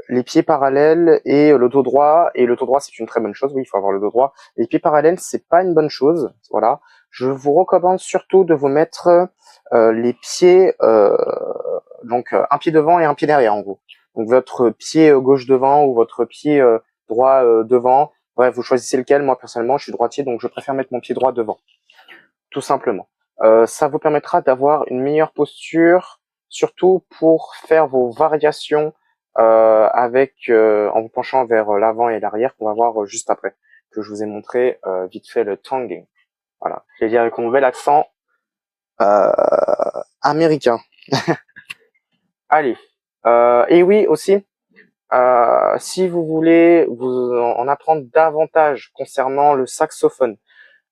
[SPEAKER 1] les pieds parallèles et le dos droit. Et le dos droit, c'est une très bonne chose. Oui, il faut avoir le dos droit. Les pieds parallèles, c'est pas une bonne chose. Voilà. Je vous recommande surtout de vous mettre les pieds, donc un pied devant et un pied derrière, en gros. Donc votre pied gauche devant ou votre pied droit devant. Bref, vous choisissez lequel. Moi, personnellement, je suis droitier, donc je préfère mettre mon pied droit devant. Tout simplement. Ça vous permettra d'avoir une meilleure posture, surtout pour faire vos variations en vous penchant vers l'avant et l'arrière, qu'on va voir juste après, que je vous ai montré vite fait le tonguing. Voilà, je vais dire avec mon nouvel accent américain. Allez, et oui aussi, si vous voulez vous en apprendre davantage concernant le saxophone.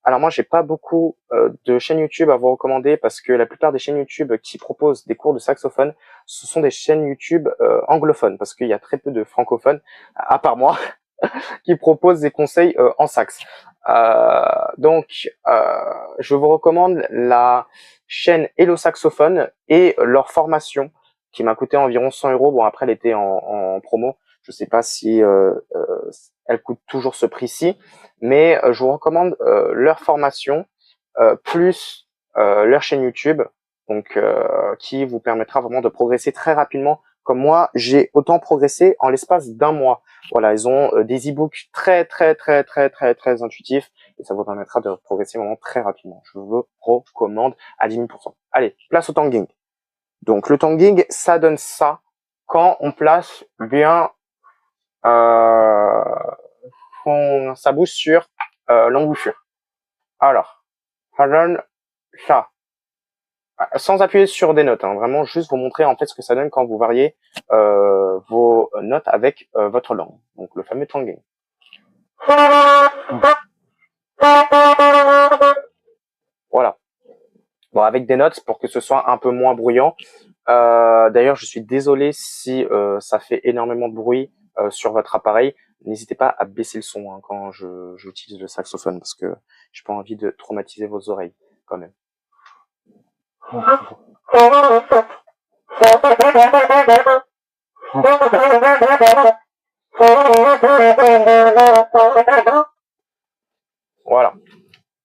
[SPEAKER 1] Alors moi, j'ai pas beaucoup de chaînes YouTube à vous recommander parce que la plupart des chaînes YouTube qui proposent des cours de saxophone, ce sont des chaînes YouTube anglophones parce qu'il y a très peu de francophones, à part moi, qui proposent des conseils en sax. Donc, je vous recommande la chaîne Hello Saxophone et leur formation qui m'a coûté environ 100 €. Bon, après, elle était en promo. Je sais pas si elle coûte toujours ce prix-ci, mais je vous recommande leur formation plus leur chaîne YouTube, donc qui vous permettra vraiment de progresser très rapidement. Comme moi, j'ai autant progressé en l'espace d'un mois. Voilà, ils ont des e-books très très intuitifs et ça vous permettra de progresser vraiment très rapidement. Je vous recommande à 10 000 %. Allez, place au tonguing. Donc le tonguing, ça donne ça quand on place bien sa bouche sur l'embouchure. Alors, ça donne ça. Sans appuyer sur des notes, hein, vraiment juste vous montrer en fait ce que ça donne quand vous variez vos notes avec votre langue. Donc le fameux tonguing. Voilà. Bon, avec des notes pour que ce soit un peu moins bruyant. D'ailleurs, je suis désolé si ça fait énormément de bruit sur votre appareil. N'hésitez pas à baisser le son hein, quand j'utilise le saxophone parce que j'ai pas envie de traumatiser vos oreilles quand même.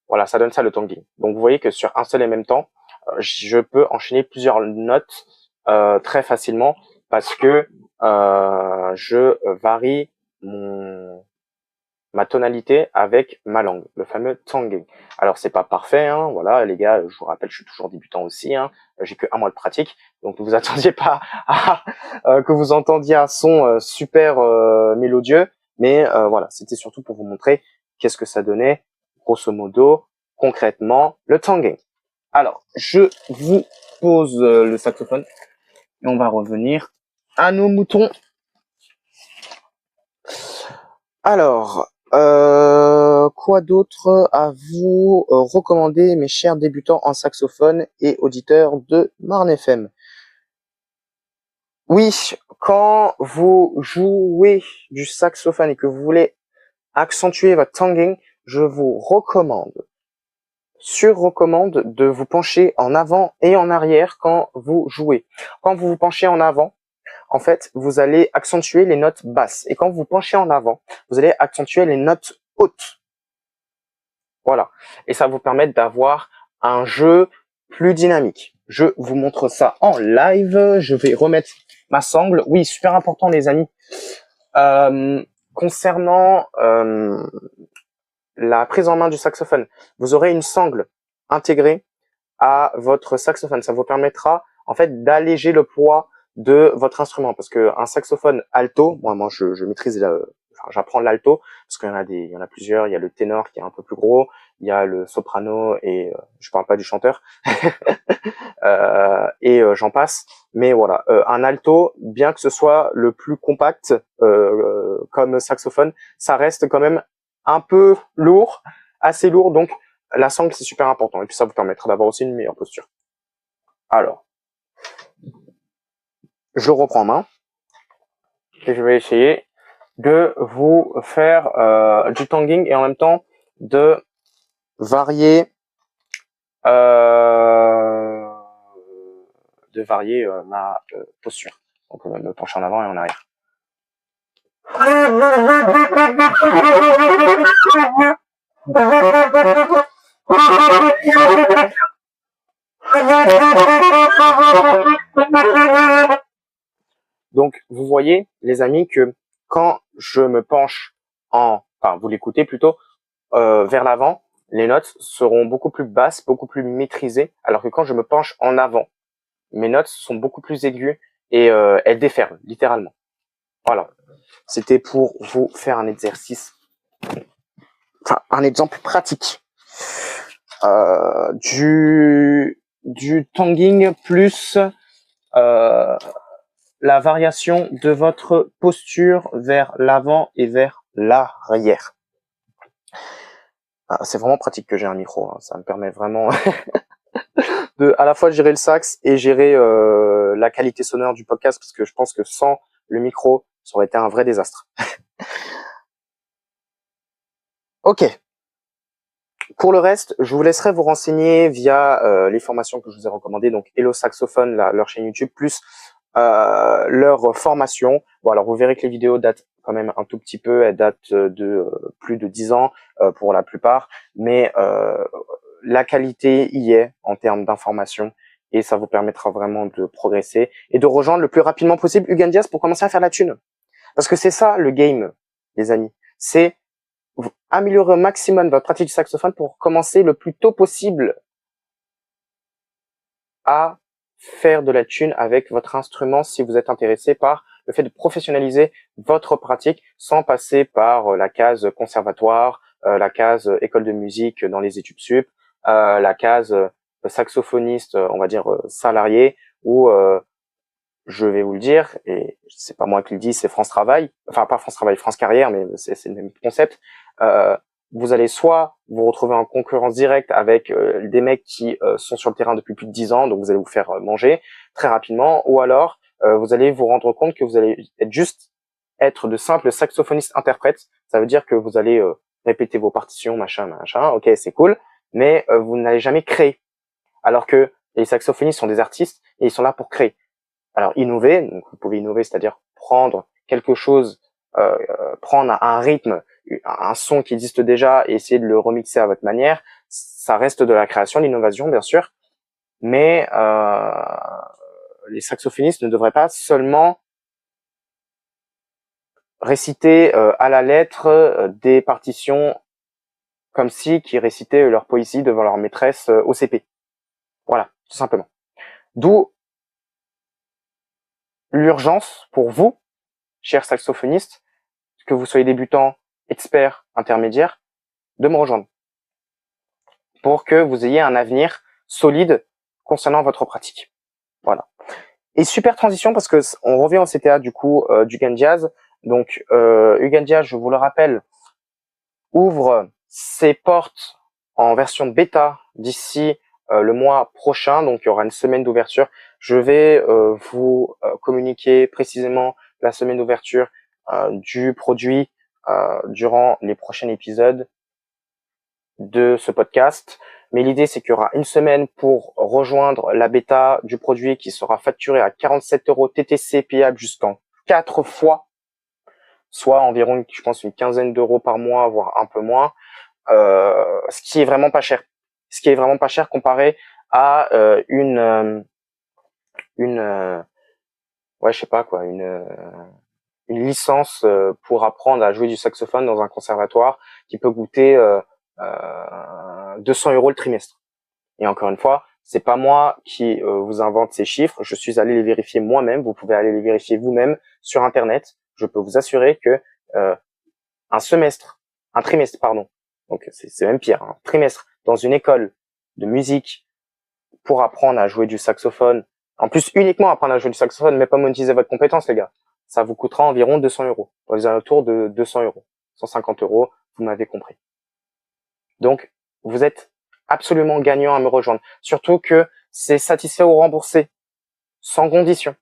[SPEAKER 1] Voilà, ça donne ça le tonguing. Donc vous voyez que sur un seul et même temps, je peux enchaîner plusieurs notes très facilement parce que je varie ma tonalité avec ma langue, le fameux tonguing. Alors c'est pas parfait, hein, voilà les gars, je vous rappelle, je suis toujours débutant aussi, hein, j'ai que 1 mois de pratique, donc ne vous attendiez pas à que vous entendiez un son super mélodieux, mais voilà, c'était surtout pour vous montrer qu'est-ce que ça donnait, grosso modo, concrètement, le tonguing. Alors, je vous pose le saxophone et on va revenir à nos moutons. Alors, quoi d'autre à vous recommander, mes chers débutants en saxophone et auditeurs de Marne FM? Oui, quand vous jouez du saxophone et que vous voulez accentuer votre tonguing, je vous recommande de vous pencher en avant et en arrière quand vous jouez. Quand vous vous penchez en avant, en fait, vous allez accentuer les notes basses. Et quand vous penchez en avant, vous allez accentuer les notes hautes. Voilà. Et ça vous permet d'avoir un jeu plus dynamique. Je vous montre ça en live. Je vais remettre ma sangle. Oui, super important, les amis. Concernant la prise en main du saxophone, vous aurez une sangle intégrée à votre saxophone. Ça vous permettra en fait d'alléger le poids de votre instrument, parce que un saxophone alto, moi je maîtrise, enfin, j'apprends l'alto parce qu'il il y en a plusieurs. Il y a le ténor qui est un peu plus gros, il y a le soprano et je parle pas du chanteur et j'en passe. Mais voilà, un alto, bien que ce soit le plus compact comme saxophone, ça reste quand même un peu lourd, assez lourd, donc la sangle c'est super important et puis ça vous permettra d'avoir aussi une meilleure posture. Alors, je reprends en main et je vais essayer de vous faire du tonguing et en même temps de varier ma posture. Donc me pencher en avant et en arrière. Donc, vous voyez, les amis, que quand je me penche enfin, vous l'écoutez plutôt, vers l'avant, les notes seront beaucoup plus basses, beaucoup plus maîtrisées, alors que quand je me penche en avant, mes notes sont beaucoup plus aiguës et elles déferlent, littéralement. Voilà. C'était pour vous faire un exercice, enfin, un exemple pratique. Du tonguing plus la variation de votre posture vers l'avant et vers l'arrière. C'est vraiment pratique que j'ai un micro, hein. Ça me permet vraiment de à la fois gérer le sax et gérer la qualité sonore du podcast, parce que je pense que sans le micro, ça aurait été un vrai désastre. Ok. Pour le reste, je vous laisserai vous renseigner via les formations que je vous ai recommandées, donc Hello Saxophone, leur chaîne YouTube, plus leur formation. Bon, alors vous verrez que les vidéos datent quand même un tout petit peu, elles datent de plus de 10 ans pour la plupart, mais la qualité y est en termes d'information et ça vous permettra vraiment de progresser et de rejoindre le plus rapidement possible Hugues Diaz pour commencer à faire la thune. Parce que c'est ça le game, les amis. C'est améliorer au maximum votre pratique du saxophone pour commencer le plus tôt possible à faire de la thune avec votre instrument si vous êtes intéressé par le fait de professionnaliser votre pratique sans passer par la case conservatoire, la case école de musique dans les études sup, la case saxophoniste, on va dire salarié, ou je vais vous le dire, et c'est pas moi qui le dis, c'est France Travail, enfin pas France Travail, France Carrière, mais c'est le même concept. Vous allez soit vous retrouver en concurrence directe avec des mecs qui sont sur le terrain depuis plus de 10 ans, donc vous allez vous faire manger très rapidement, ou alors vous allez vous rendre compte que vous allez être de simples saxophonistes interprètes. Ça veut dire que vous allez répéter vos partitions, machin, ok, c'est cool, mais vous n'allez jamais créer. Alors que les saxophonistes sont des artistes et ils sont là pour créer. Alors innover, donc vous pouvez innover, c'est-à-dire prendre quelque chose, prendre un rythme, un son qui existe déjà et essayer de le remixer à votre manière. Ça reste de la création, de l'innovation bien sûr, mais les saxophonistes ne devraient pas seulement réciter à la lettre des partitions comme si qui récitaient leur poésie devant leur maîtresse au CP. Voilà, tout simplement. D'où l'urgence pour vous, chers saxophonistes, que vous soyez débutant, expert, intermédiaire, de me rejoindre pour que vous ayez un avenir solide concernant votre pratique. Voilà. Et super transition parce que on revient au CTA du coup d'Hugen Diaz. Donc Hugen Diaz, je vous le rappelle, ouvre ses portes en version bêta d'ici le mois prochain. Donc il y aura une semaine d'ouverture. Je vais vous communiquer précisément la semaine d'ouverture du produit durant les prochains épisodes de ce podcast. Mais l'idée, c'est qu'il y aura une semaine pour rejoindre la bêta du produit qui sera facturé à 47 € TTC payable jusqu'en 4 fois, soit environ, je pense, une quinzaine d'euros par mois, voire un peu moins, ce qui est vraiment pas cher. Ce qui est vraiment pas cher comparé à ouais, je sais pas quoi, une licence pour apprendre à jouer du saxophone dans un conservatoire qui peut coûter 200 € le trimestre. Et encore une fois, c'est pas moi qui vous invente ces chiffres. Je suis allé les vérifier moi-même. Vous pouvez aller les vérifier vous-même sur Internet. Je peux vous assurer que un trimestre, pardon. Donc c'est même pire, un trimestre dans une école de musique pour apprendre à jouer du saxophone. En plus, uniquement apprendre à jouer du saxophone, mais pas monétiser votre compétence, les gars. Ça vous coûtera environ 200 €. Dans les alentours de 200 €. 150 €, vous m'avez compris. Donc, vous êtes absolument gagnant à me rejoindre. Surtout que c'est satisfait ou remboursé, sans condition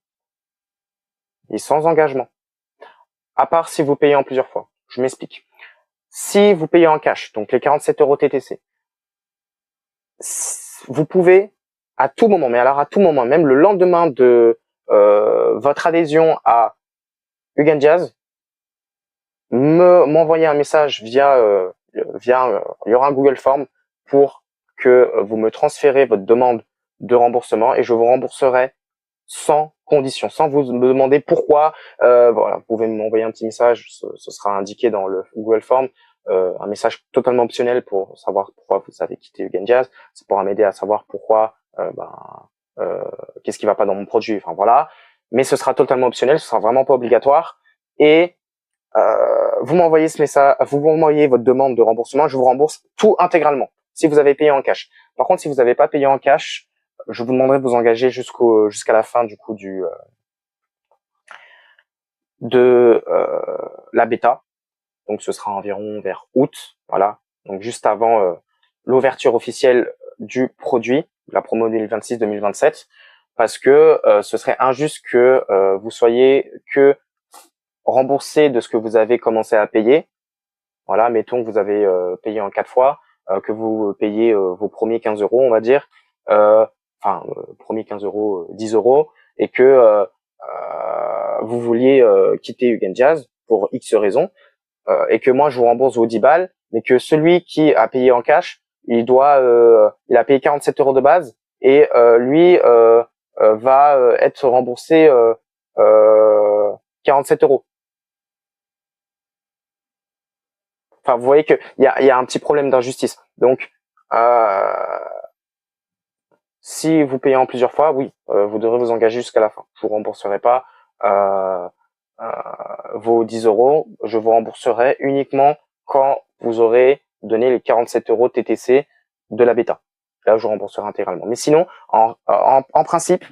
[SPEAKER 1] et sans engagement. À part si vous payez en plusieurs fois. Je m'explique. Si vous payez en cash, donc les 47 € TTC, vous pouvez à tout moment, mais alors à tout moment, même le lendemain de votre adhésion à Hugen Diaz, m'envoyer un message via il y aura un Google Form pour que vous me transférez votre demande de remboursement et je vous rembourserai sans condition, sans vous me demander pourquoi. Voilà, vous pouvez m'envoyer un petit message, ce sera indiqué dans le Google Form, un message totalement optionnel pour savoir pourquoi vous avez quitté Hugen Diaz. Ça pourra m'aider à savoir pourquoi, qu'est-ce qui va pas dans mon produit. Enfin voilà, mais ce sera totalement optionnel, ce sera vraiment pas obligatoire. Et vous m'envoyez ce message, vous m'envoyez votre demande de remboursement, je vous rembourse tout intégralement si vous avez payé en cash. Par contre, si vous n'avez pas payé en cash, je vous demanderai de vous engager jusqu'à la fin du coup de la bêta. Donc ce sera environ vers août, voilà. Donc juste avant l'ouverture officielle du produit, la promo 2026-2027, parce que ce serait injuste que vous soyez que remboursé de ce que vous avez commencé à payer. Voilà, mettons que vous avez payé en 4 fois, que vous payez vos premiers 15 €, on va dire, premiers 15 €, 10 €, et que vous vouliez quitter Hugen Diaz pour X raisons, et que moi je vous rembourse vos 10 balles, mais que celui qui a payé en cash, il a payé 47 € de base, et lui va être remboursé 47 €. Enfin, vous voyez qu'il y a un petit problème d'injustice. Donc, si vous payez en plusieurs fois, oui, vous devrez vous engager jusqu'à la fin. Je vous rembourserai pas vos 10 €. Je vous rembourserai uniquement quand vous aurez donné les 47 € TTC de la bêta. Là, je vous rembourserai intégralement. Mais sinon, en principe,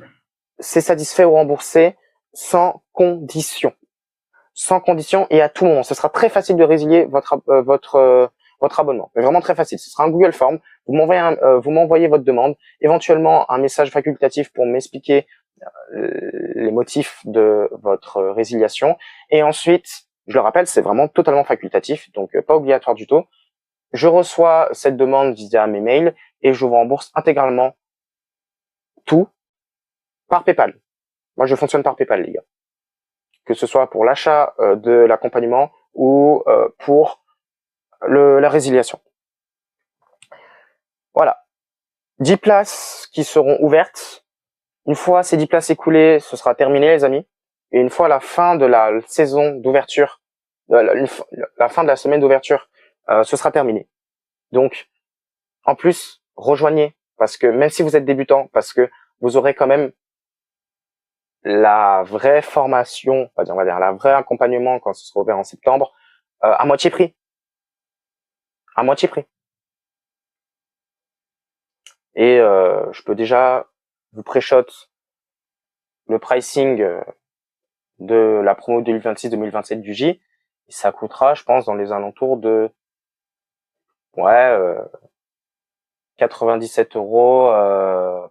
[SPEAKER 1] c'est satisfait ou remboursé sans condition. Sans condition et à tout moment. Ce sera très facile de résilier votre abonnement. Mais vraiment très facile. Ce sera un Google Form. Vous m'envoyez votre demande, éventuellement un message facultatif pour m'expliquer les motifs de votre résiliation. Et ensuite, je le rappelle, c'est vraiment totalement facultatif, donc pas obligatoire du tout. Je reçois cette demande via mes mails et je vous rembourse intégralement tout par PayPal. Moi, je fonctionne par PayPal, les gars. Que ce soit pour l'achat de l'accompagnement ou pour la résiliation. Voilà. 10 places qui seront ouvertes. Une fois ces 10 places écoulées, ce sera terminé, les amis. Et une fois la fin de la saison d'ouverture, la fin de la semaine d'ouverture, ce sera terminé. Donc, en plus, rejoignez, parce que même si vous êtes débutant, parce que vous aurez quand même la vraie formation, on va dire la vraie accompagnement quand ce sera ouvert en septembre, à moitié prix. À moitié prix. Et je peux déjà vous pré-shot le pricing de la promo 2026-2027 du J. Et ça coûtera, je pense, dans les alentours de 97 euros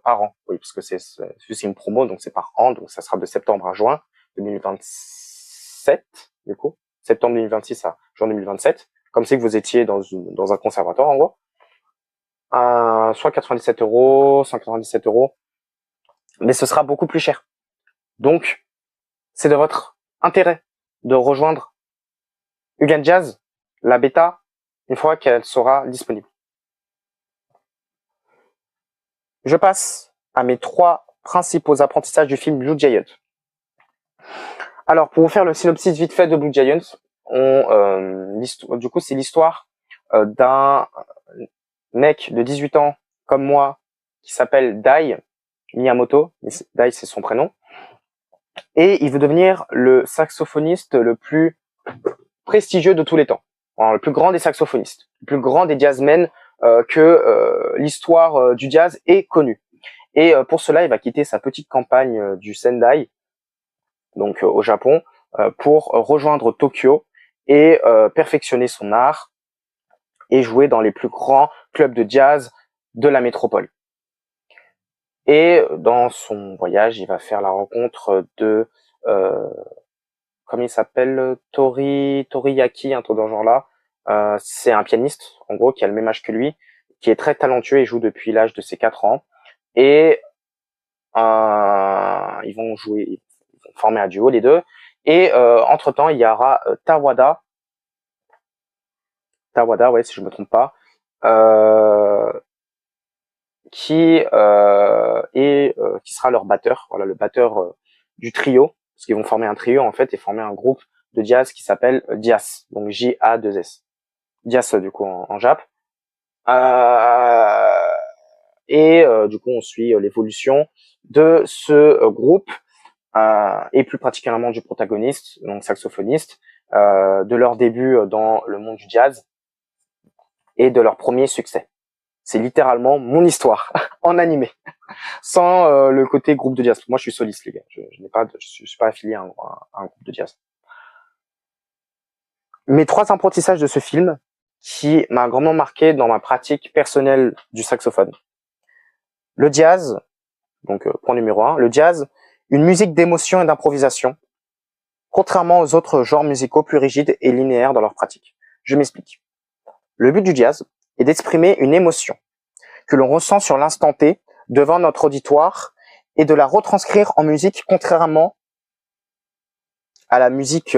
[SPEAKER 1] par an. Oui, parce que c'est une promo, donc c'est par an, donc ça sera de septembre à juin 2027, du coup. Septembre 2026 à juin 2027. Comme c'est que vous étiez dans un conservatoire, en gros. Soit 97 euros, 197 euros. Mais ce sera beaucoup plus cher. Donc, c'est de votre intérêt de rejoindre Hugan Jazz, la bêta, une fois qu'elle sera disponible. Je passe à mes 3 principaux apprentissages du film Blue Giant. Alors, pour vous faire le synopsis vite fait de Blue Giant, du coup, c'est l'histoire d'un mec de 18 ans comme moi qui s'appelle Dai Miyamoto. Dai, c'est son prénom. Et il veut devenir le saxophoniste le plus prestigieux de tous les temps. Alors, le plus grand des saxophonistes, le plus grand des jazzmen que l'histoire du jazz ait connu. Et pour cela, il va quitter sa petite campagne du Sendai, donc au Japon, pour rejoindre Tokyo et perfectionner son art et jouer dans les plus grands clubs de jazz de la métropole. Et dans son voyage, il va faire la rencontre de comment il s'appelle, Toriyaki, un truc dans ce genre-là. C'est un pianiste, en gros, qui a le même âge que lui, qui est très talentueux et joue depuis l'âge de ses 4 ans. Et ils vont former un duo, les deux. Et entre-temps, il y aura Tawada, ouais, si je me trompe pas, qui sera leur batteur, voilà, le batteur du trio, parce qu'ils vont former un trio en fait et former un groupe de jazz qui s'appelle Dias, donc J-A-2-S. Dias du coup en Jap. Et du coup on suit l'évolution de ce groupe et plus particulièrement du protagoniste, donc saxophoniste, de leur début dans le monde du jazz et de leur premier succès. C'est littéralement mon histoire en animé, sans le côté groupe de jazz. Moi, je suis soliste, les gars. Je suis pas affilié à un groupe de jazz. Mes 3 apprentissages de ce film qui m'a grandement marqué dans ma pratique personnelle du saxophone. Le jazz, donc point numéro 1, le jazz, une musique d'émotion et d'improvisation, contrairement aux autres genres musicaux plus rigides et linéaires dans leur pratique. Je m'explique. Le but du jazz est d'exprimer une émotion que l'on ressent sur l'instant T devant notre auditoire et de la retranscrire en musique, contrairement à la musique,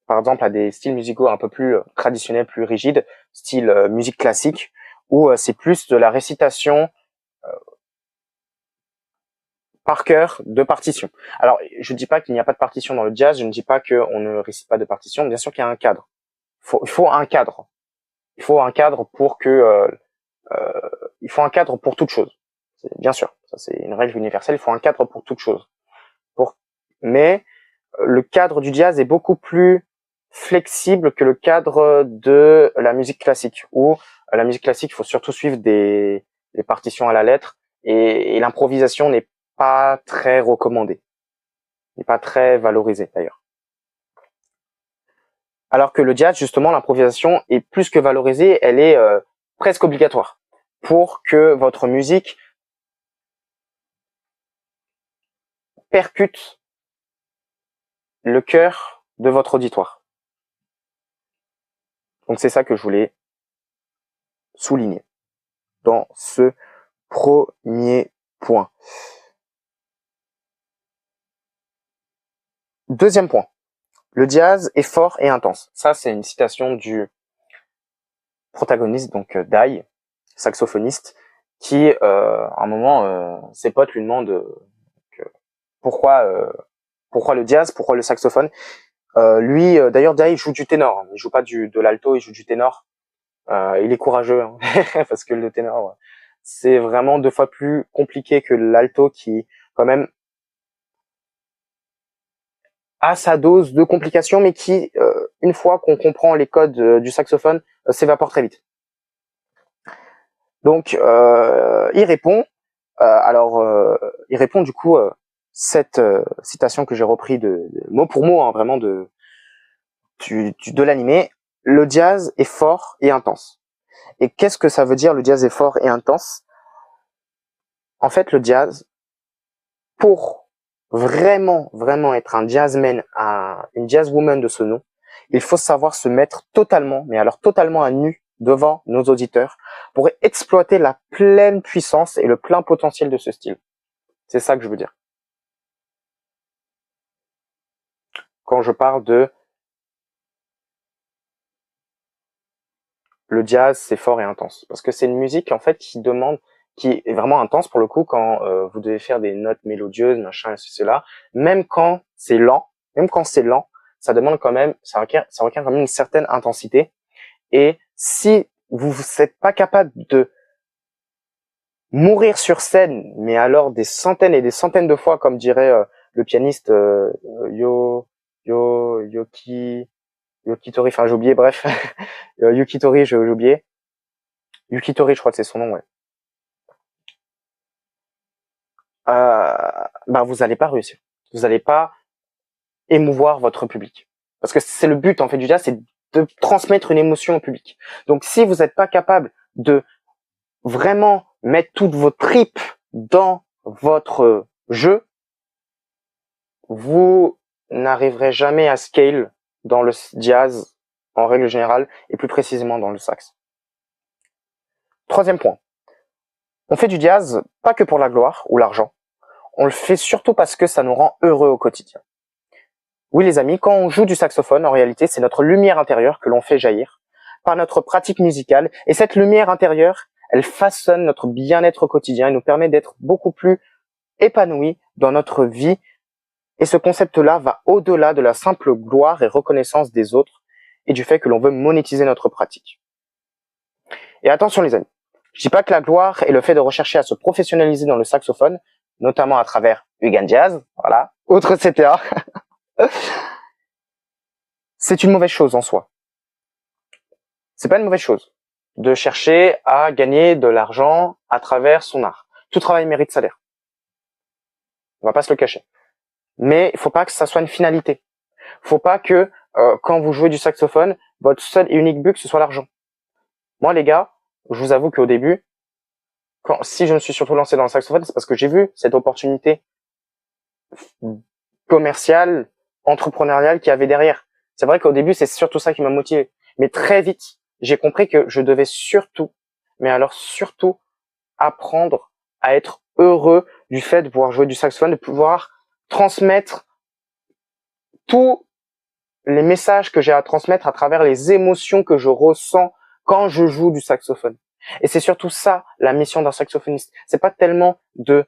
[SPEAKER 1] par exemple à des styles musicaux un peu plus traditionnels, plus rigides, style musique classique, où c'est plus de la récitation par cœur de partition. Alors, je ne dis pas qu'il n'y a pas de partition dans le jazz, je ne dis pas qu'on ne récite pas de partition, bien sûr qu'il y a un cadre. Il faut un cadre. Il faut un cadre pour que il faut un cadre pour toute chose. Bien sûr, ça c'est une règle universelle, il faut un cadre pour toute chose. Mais le cadre du jazz est beaucoup plus flexible que le cadre de la musique classique, où la musique classique, il faut surtout suivre des partitions à la lettre, et l'improvisation n'est pas très recommandée, n'est pas très valorisée d'ailleurs. Alors que le jazz, justement, l'improvisation est plus que valorisée, elle est presque obligatoire pour que votre musique percute le cœur de votre auditoire. Donc c'est ça que je voulais souligner dans ce premier point. Deuxième point, le jazz est fort et intense. Ça, c'est une citation du protagoniste, donc Dai, saxophoniste, qui, à un moment, ses potes lui demandent pourquoi le jazz, pourquoi le saxophone. Lui, d'ailleurs, Dai joue du ténor. Il joue pas de l'alto, il joue du ténor. Il est courageux, hein, parce que le ténor, c'est vraiment 2 fois plus compliqué que l'alto qui, quand même, a sa dose de complications, mais qui, une fois qu'on comprend les codes du saxophone, s'évapore très vite. Donc, il répond. Il répond du coup cette citation que j'ai repris de mot pour mot, hein, vraiment de l'animé. Le jazz est fort et intense. Et qu'est-ce que ça veut dire le jazz est fort et intense? En fait, le jazz, pour vraiment être un jazzman, une jazzwoman de ce nom, il faut savoir se mettre totalement, mais alors totalement à nu devant nos auditeurs pour exploiter la pleine puissance et le plein potentiel de ce style. C'est ça que je veux dire. Quand je parle de le jazz, c'est fort et intense. Parce que c'est une musique, en fait, qui est vraiment intense pour le coup quand vous devez faire des notes mélodieuses, machin, et cela. Même quand c'est lent, ça demande quand même, ça requiert quand même une certaine intensité. Et si vous n'êtes pas capable de mourir sur scène, mais alors des centaines et des centaines de fois, comme dirait le pianiste Yukitori, enfin j'ai oublié, bref, Yukitori, j'ai oublié. Yukitori, je crois que c'est son nom, ouais. Vous n'allez pas réussir. Vous n'allez pas émouvoir votre public. Parce que c'est le but, en fait, du jazz, c'est de transmettre une émotion au public. Donc, si vous n'êtes pas capable de vraiment mettre toutes vos tripes dans votre jeu, vous n'arriverez jamais à scale dans le jazz en règle générale et plus précisément dans le sax. Troisième point. On fait du jazz pas que pour la gloire ou l'argent. On le fait surtout parce que ça nous rend heureux au quotidien. Oui les amis, quand on joue du saxophone, en réalité, c'est notre lumière intérieure que l'on fait jaillir par notre pratique musicale. Et cette lumière intérieure, elle façonne notre bien-être au quotidien et nous permet d'être beaucoup plus épanouis dans notre vie. Et ce concept-là va au-delà de la simple gloire et reconnaissance des autres et du fait que l'on veut monétiser notre pratique. Et attention les amis, je dis pas que la gloire et le fait de rechercher à se professionnaliser dans le saxophone, notamment à travers Ugan Jazz, voilà, autre CTA, c'est une mauvaise chose en soi. C'est pas une mauvaise chose de chercher à gagner de l'argent à travers son art. Tout travail mérite salaire. On va pas se le cacher. Mais il faut pas que ça soit une finalité. Faut pas que quand vous jouez du saxophone, votre seul et unique but ce soit l'argent. Moi les gars, je vous avoue qu'au début, si je me suis surtout lancé dans le saxophone, c'est parce que j'ai vu cette opportunité commerciale, entrepreneuriale qu'il y avait derrière. C'est vrai qu'au début, c'est surtout ça qui m'a motivé. Mais très vite, j'ai compris que je devais surtout, mais alors surtout, apprendre à être heureux du fait de pouvoir jouer du saxophone, de pouvoir transmettre tous les messages que j'ai à transmettre à travers les émotions que je ressens quand je joue du saxophone. Et c'est surtout ça, la mission d'un saxophoniste. C'est pas tellement de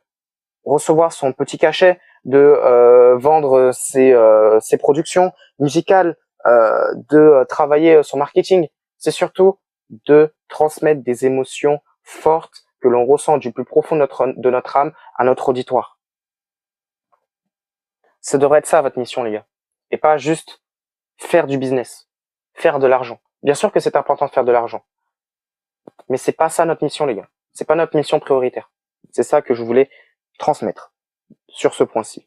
[SPEAKER 1] recevoir son petit cachet, de vendre ses productions musicales, de travailler son marketing. C'est surtout de transmettre des émotions fortes que l'on ressent du plus profond de notre âme à notre auditoire. Ça devrait être ça votre mission les gars. Et pas juste faire du business, faire de l'argent. Bien sûr que c'est important de faire de l'argent. Mais c'est pas ça notre mission les gars. C'est pas notre mission prioritaire. C'est ça que je voulais transmettre sur ce point-ci.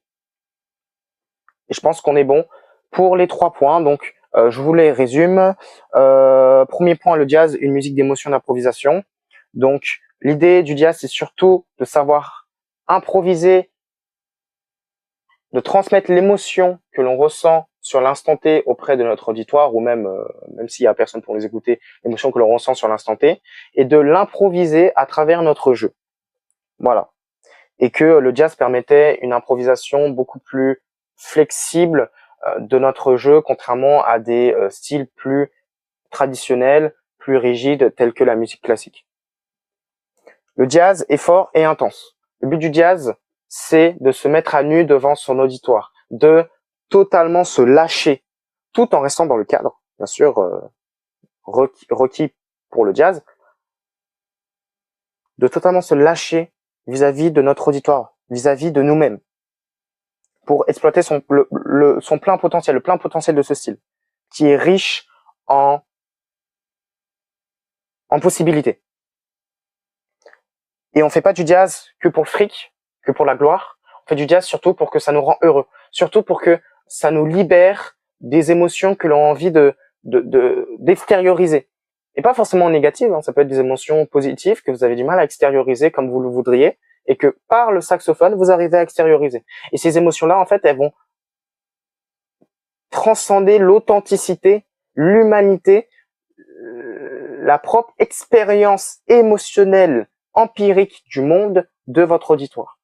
[SPEAKER 1] Et je pense qu'on est bon pour les 3 points. Donc, je vous les résume. Premier point, le jazz, une musique d'émotion, d'improvisation. Donc, l'idée du jazz, c'est surtout de savoir improviser, de transmettre l'émotion que l'on ressent sur l'instant T auprès de notre auditoire, ou même s'il y a personne pour les écouter, l'émotion que l'on ressent sur l'instant T, et de l'improviser à travers notre jeu. Voilà. Et que le jazz permettait une improvisation beaucoup plus flexible de notre jeu, contrairement à des styles plus traditionnels, plus rigides, tels que la musique classique. Le jazz est fort et intense. Le but du jazz, c'est de se mettre à nu devant son auditoire, de totalement se lâcher, tout en restant dans le cadre, bien sûr, requis pour le jazz, de totalement se lâcher vis-à-vis de notre auditoire, vis-à-vis de nous-mêmes, pour exploiter son plein potentiel, le plein potentiel de ce style, qui est riche en possibilités. Et on fait pas du jazz que pour le fric, que pour la gloire. On fait du jazz surtout pour que ça nous rend heureux. Surtout pour que ça nous libère des émotions que l'on a envie d'extérioriser. Et pas forcément négatives, hein. Ça peut être des émotions positives que vous avez du mal à extérioriser comme vous le voudriez et que par le saxophone, vous arrivez à extérioriser. Et ces émotions-là, en fait, elles vont transcender l'authenticité, l'humanité, la propre expérience émotionnelle, empirique du monde de votre auditoire.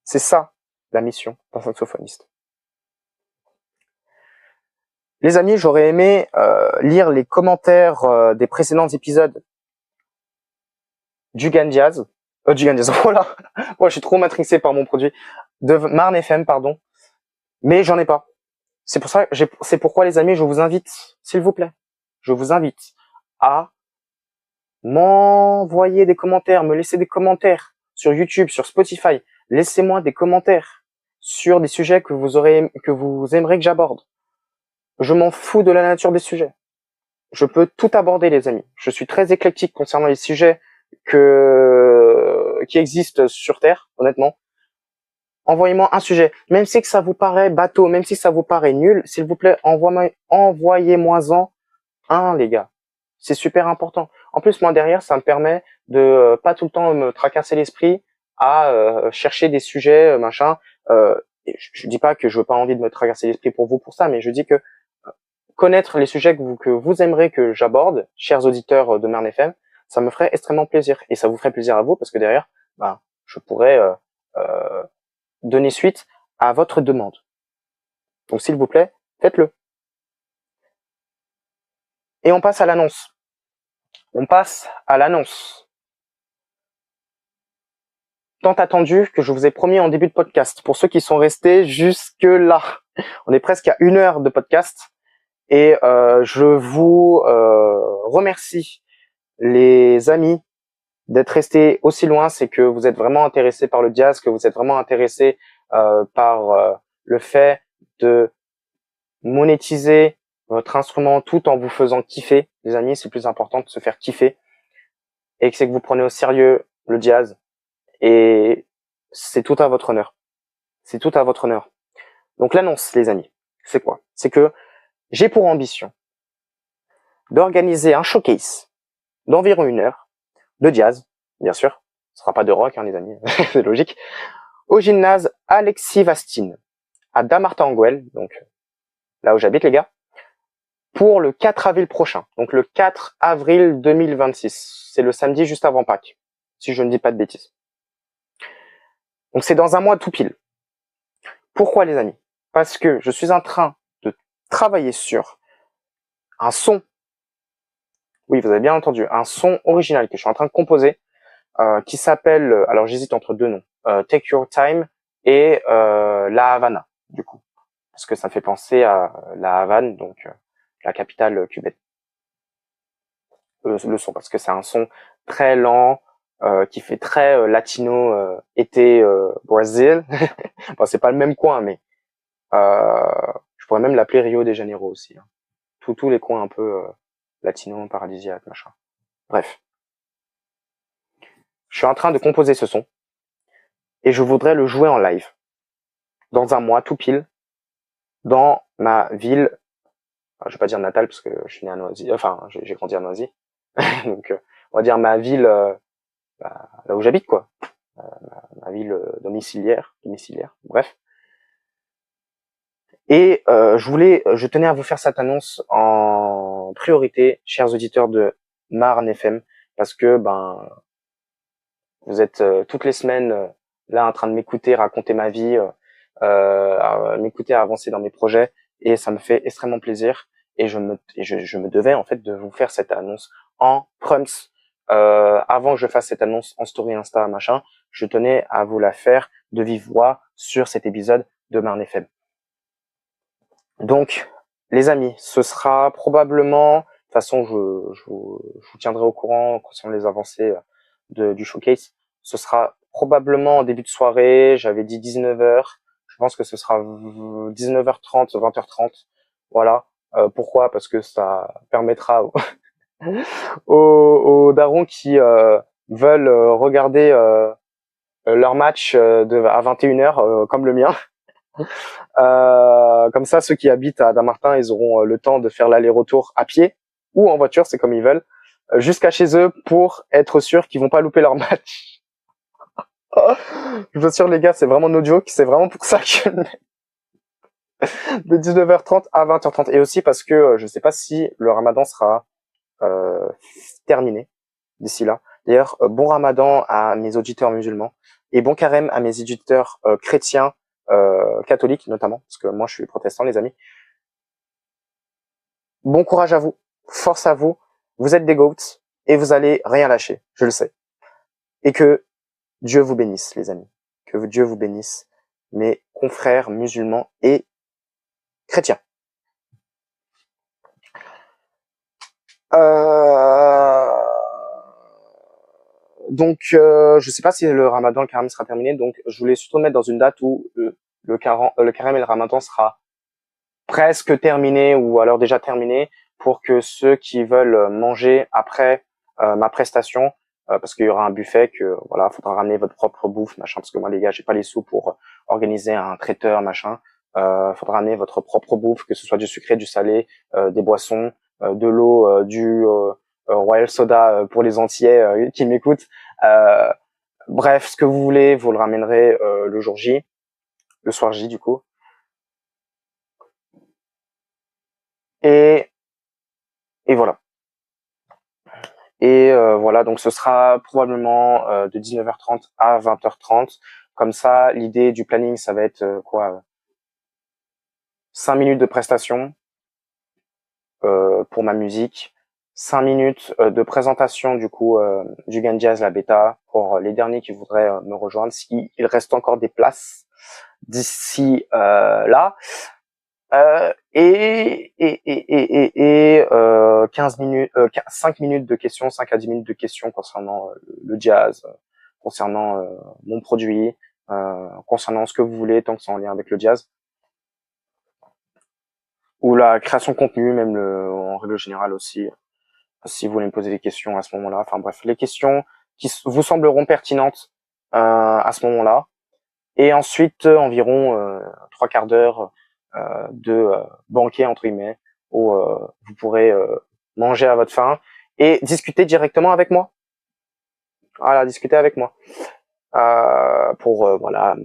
[SPEAKER 1] C'est ça, la mission d'un saxophoniste. Les amis, j'aurais aimé lire les commentaires des précédents épisodes du Gan Jazz. Voilà. Moi, je suis trop matrixé par mon produit. De Marne FM, pardon. Mais j'en ai pas. C'est pour ça, c'est pourquoi, les amis, je vous invite, s'il vous plaît, je vous invite à m'envoyer des commentaires, me laisser des commentaires sur YouTube, sur Spotify. Laissez-moi des commentaires sur des sujets que vous aimeriez que j'aborde. Je m'en fous de la nature des sujets. Je peux tout aborder, les amis. Je suis très éclectique concernant les sujets qui existent sur Terre, honnêtement. Envoyez-moi un sujet. Même si que ça vous paraît bateau, même si ça vous paraît nul, s'il vous plaît, envoyez-moi-en un, les gars. C'est super important. En plus, moi, derrière, ça me permet de pas tout le temps me tracasser l'esprit à chercher des sujets, machin. Je dis pas que je veux pas envie de me tracasser l'esprit pour vous pour ça, mais je dis que connaître les sujets que vous aimeriez que j'aborde, chers auditeurs de Marne FM, ça me ferait extrêmement plaisir. Et ça vous ferait plaisir à vous parce que derrière, je pourrais donner suite à votre demande. Donc, s'il vous plaît, faites-le. Et on passe à l'annonce. Tant attendu que je vous ai promis en début de podcast. Pour ceux qui sont restés jusque là, on est presque à 1 heure de podcast. Et je vous remercie, les amis, d'être restés aussi loin. C'est que vous êtes vraiment intéressés par le jazz, que vous êtes vraiment intéressés par le fait de monétiser votre instrument tout en vous faisant kiffer. Les amis, c'est le plus important de se faire kiffer. Et que c'est que vous prenez au sérieux le jazz. Et c'est tout à votre honneur. C'est tout à votre honneur. Donc l'annonce, les amis, c'est quoi? C'est que j'ai pour ambition d'organiser un showcase d'environ 1 heure de jazz, bien sûr. Ce sera pas de rock, hein, les amis, c'est logique. Au gymnase Alexis Vastine, à Damartin-Anguel, donc là où j'habite, les gars, pour le 4 avril prochain. Donc le 4 avril 2026. C'est le samedi juste avant Pâques, si je ne dis pas de bêtises. Donc c'est dans un mois tout pile. Pourquoi, les amis? Parce que je suis en train de travailler sur un son. Oui, vous avez bien entendu, un son original que je suis en train de composer, qui s'appelle, alors j'hésite entre 2 noms, Take Your Time et La Havana, du coup. Parce que ça fait penser à La Havane, donc la capitale cubaine. Le son, parce que c'est un son très lent, qui fait très latino, été Brésil. Bon, c'est pas le même coin, mais je pourrais même l'appeler Rio de Janeiro aussi. Hein. Tous les coins un peu latino, paradisiaque, machin. Bref. Je suis en train de composer ce son et je voudrais le jouer en live. Dans un mois, tout pile, dans ma ville, je vais pas dire natale parce que je suis né à Noisy, enfin, j'ai grandi à Noisy. Donc, on va dire ma ville, là où j'habite, quoi. Ma ville domiciliaire, bref. Et je tenais à vous faire cette annonce en priorité, chers auditeurs de Marne FM, parce que vous êtes toutes les semaines là en train de m'écouter, raconter ma vie, m'écouter avancer dans mes projets, et ça me fait extrêmement plaisir. Et je me devais en fait de vous faire cette annonce en prums. Avant que je fasse cette annonce en story Insta, machin, je tenais à vous la faire de vive voix sur cet épisode de Marne FM. Donc, les amis, ce sera probablement, de toute façon, je vous tiendrai au courant concernant les avancées du showcase. Ce sera probablement en début de soirée, j'avais dit 19h, je pense que ce sera 19h30, 20h30, voilà. Pourquoi? Parce que ça permettra aux darons qui veulent regarder leur match à 21h comme le mien. Comme ça, ceux qui habitent à Damartin, ils auront le temps de faire l'aller-retour à pied ou en voiture, c'est comme ils veulent, jusqu'à chez eux pour être sûr qu'ils vont pas louper leur match. Je vous assure les gars, c'est vraiment no joke, c'est vraiment pour ça que de 19h30 à 20h30 et aussi parce que je sais pas si le Ramadan sera euh, terminé d'ici là. D'ailleurs, bon Ramadan à mes auditeurs musulmans et bon carême à mes auditeurs chrétiens, catholiques notamment, parce que moi je suis protestant les amis. Bon courage à vous, force à vous, vous êtes des goats et vous allez rien lâcher, je le sais. Et que Dieu vous bénisse les amis, que Dieu vous bénisse, mes confrères musulmans et chrétiens. Donc, je sais pas si le Ramadan, le carême sera terminé, donc je voulais surtout mettre dans une date où le carême et le Ramadan sera presque terminé ou alors déjà terminé pour que ceux qui veulent manger après ma prestation, parce qu'il y aura un buffet, que voilà, faudra ramener votre propre bouffe, machin, parce que moi les gars, j'ai pas les sous pour organiser un traiteur, machin. Faudra ramener votre propre bouffe, que ce soit du sucré, du salé, des boissons, de l'eau, du Royal Soda pour les Antillais qui m'écoutent. Euh, Bref, ce que vous voulez, vous le ramènerez le jour J, le soir J du coup. Et, et voilà. Et voilà, donc ce sera probablement de 19h30 à 20h30. Comme ça, l'idée du planning, ça va être 5 minutes de prestation pour ma musique, 5 minutes de présentation du coup du Gun Jazz, la bêta, pour les derniers qui voudraient me rejoindre, s'il reste encore des places d'ici là. 15 minutes, 5 minutes de questions, 5 à 10 minutes de questions concernant le jazz, concernant mon produit, concernant ce que vous voulez, tant que c'est en lien avec le jazz, ou la création de contenu, même en règle générale aussi, si vous voulez me poser des questions à ce moment-là. Enfin bref, les questions qui vous sembleront pertinentes à ce moment-là. Et ensuite, environ 3/4 d'heure de banquet, entre guillemets, où vous pourrez manger à votre faim et discuter directement avec moi. Voilà, discuter avec moi. Pour voilà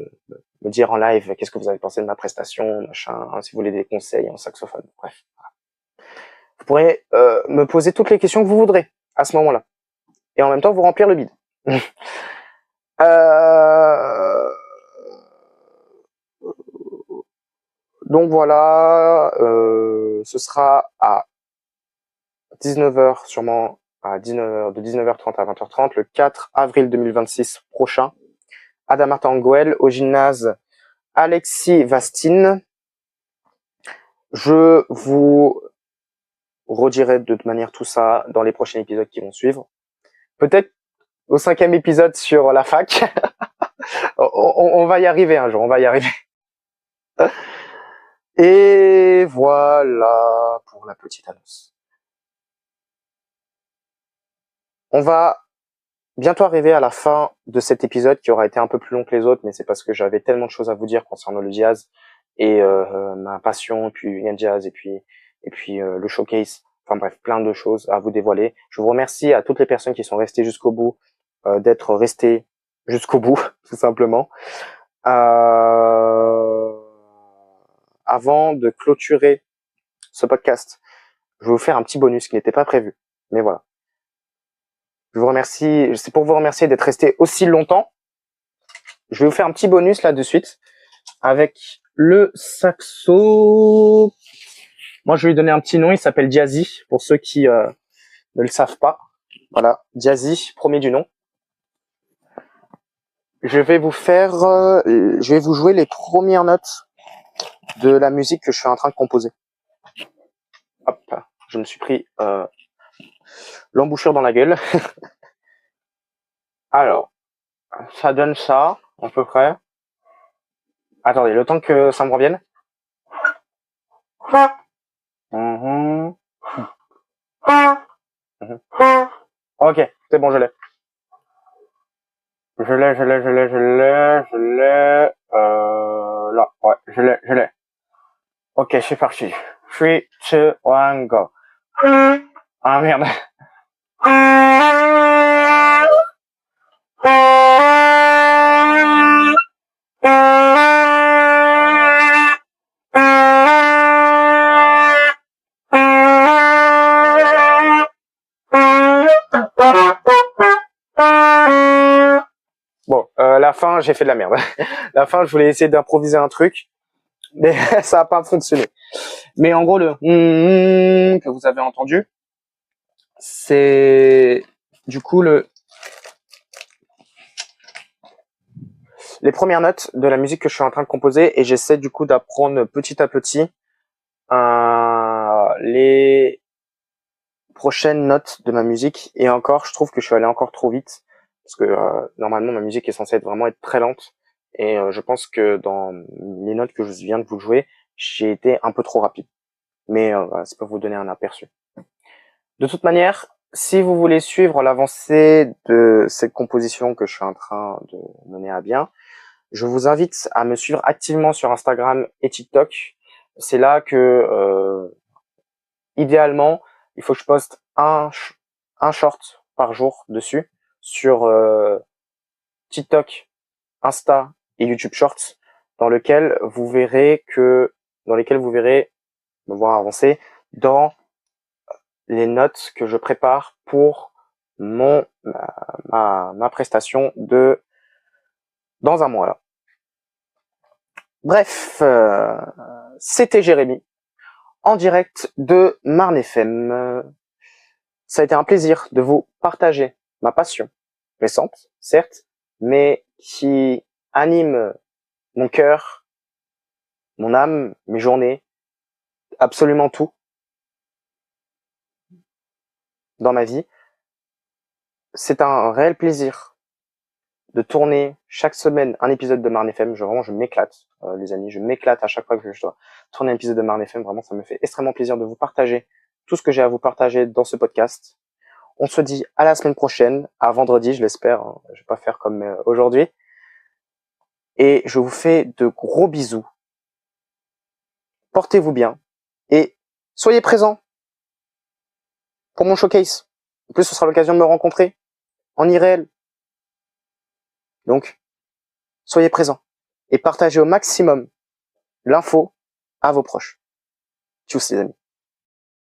[SPEAKER 1] me dire en live qu'est-ce que vous avez pensé de ma prestation, machin, hein, si vous voulez des conseils en saxophone. Bref. Vous pourrez me poser toutes les questions que vous voudrez à ce moment-là. Et en même temps, vous remplir le bide. euh... Donc voilà, ce sera à 19h sûrement, à 19h, de 19h30 à 20h30, le 4 avril 2026 prochain, à Damartin-Goël, au gymnase Alexis Vastine. Je vous redirai de toute manière tout ça dans les prochains épisodes qui vont suivre. Peut-être au 5e épisode sur la fac. On va y arriver un jour, on va y arriver. Et voilà pour la petite annonce. On va bientôt arriver à la fin de cet épisode qui aura été un peu plus long que les autres, mais c'est parce que j'avais tellement de choses à vous dire concernant le jazz et ma passion, et puis Yann Jazz, et puis le showcase. Enfin bref, plein de choses à vous dévoiler. Je vous remercie à toutes les personnes qui sont restées jusqu'au bout, d'être restées jusqu'au bout, tout simplement. Avant de clôturer ce podcast, je vais vous faire un petit bonus qui n'était pas prévu. Mais voilà. Je vous remercie, c'est pour vous remercier d'être resté aussi longtemps. Je vais vous faire un petit bonus là de suite avec le saxo. Moi, je vais lui donner un petit nom. Il s'appelle Jazzy pour ceux qui ne le savent pas. Voilà, Jazzy, premier du nom. Je vais vous jouer les premières notes de la musique que je suis en train de composer. Hop, je me suis pris l'embouchure dans la gueule. Alors, ça donne ça, à peu près. Attendez, le temps que ça me revienne. Ok, c'est bon, je l'ai. Je l'ai. Là, ouais, je l'ai. Ok, c'est parti. 3, 2, 1, go. Ah merde. Bon, la fin, j'ai fait de la merde. La fin, je voulais essayer d'improviser un truc, mais ça a pas fonctionné. Mais en gros, le que vous avez entendu, c'est du coup les premières notes de la musique que je suis en train de composer, et j'essaie du coup d'apprendre petit à petit les prochaines notes de ma musique. Et encore, je trouve que je suis allé encore trop vite, parce que normalement ma musique est censée être très lente, et je pense que dans les notes que je viens de vous jouer, j'ai été un peu trop rapide. Mais voilà, ça peut vous donner un aperçu. De toute manière, si vous voulez suivre l'avancée de cette composition que je suis en train de mener à bien, je vous invite à me suivre activement sur Instagram et TikTok. C'est là que, idéalement, il faut que je poste un short par jour dessus, sur TikTok, Insta et YouTube Shorts, dans lesquels vous verrez me voir avancer dans les notes que je prépare pour ma prestation de dans un mois là. Bref, c'était Jérémy en direct de Marne FM. Ça a été un plaisir de vous partager ma passion récente, certes, mais qui anime mon cœur, mon âme, mes journées, absolument tout dans ma vie. C'est un réel plaisir de tourner chaque semaine un épisode de Marne FM. Je m'éclate, les amis. Je m'éclate à chaque fois que je dois tourner un épisode de Marne FM. Vraiment, ça me fait extrêmement plaisir de vous partager tout ce que j'ai à vous partager dans ce podcast. On se dit à la semaine prochaine, à vendredi, je l'espère. Je vais pas faire comme aujourd'hui. Et je vous fais de gros bisous. Portez-vous bien et soyez présents pour mon showcase. En plus, ce sera l'occasion de me rencontrer en IRL. Donc, soyez présents et partagez au maximum l'info à vos proches. Tchuss les amis.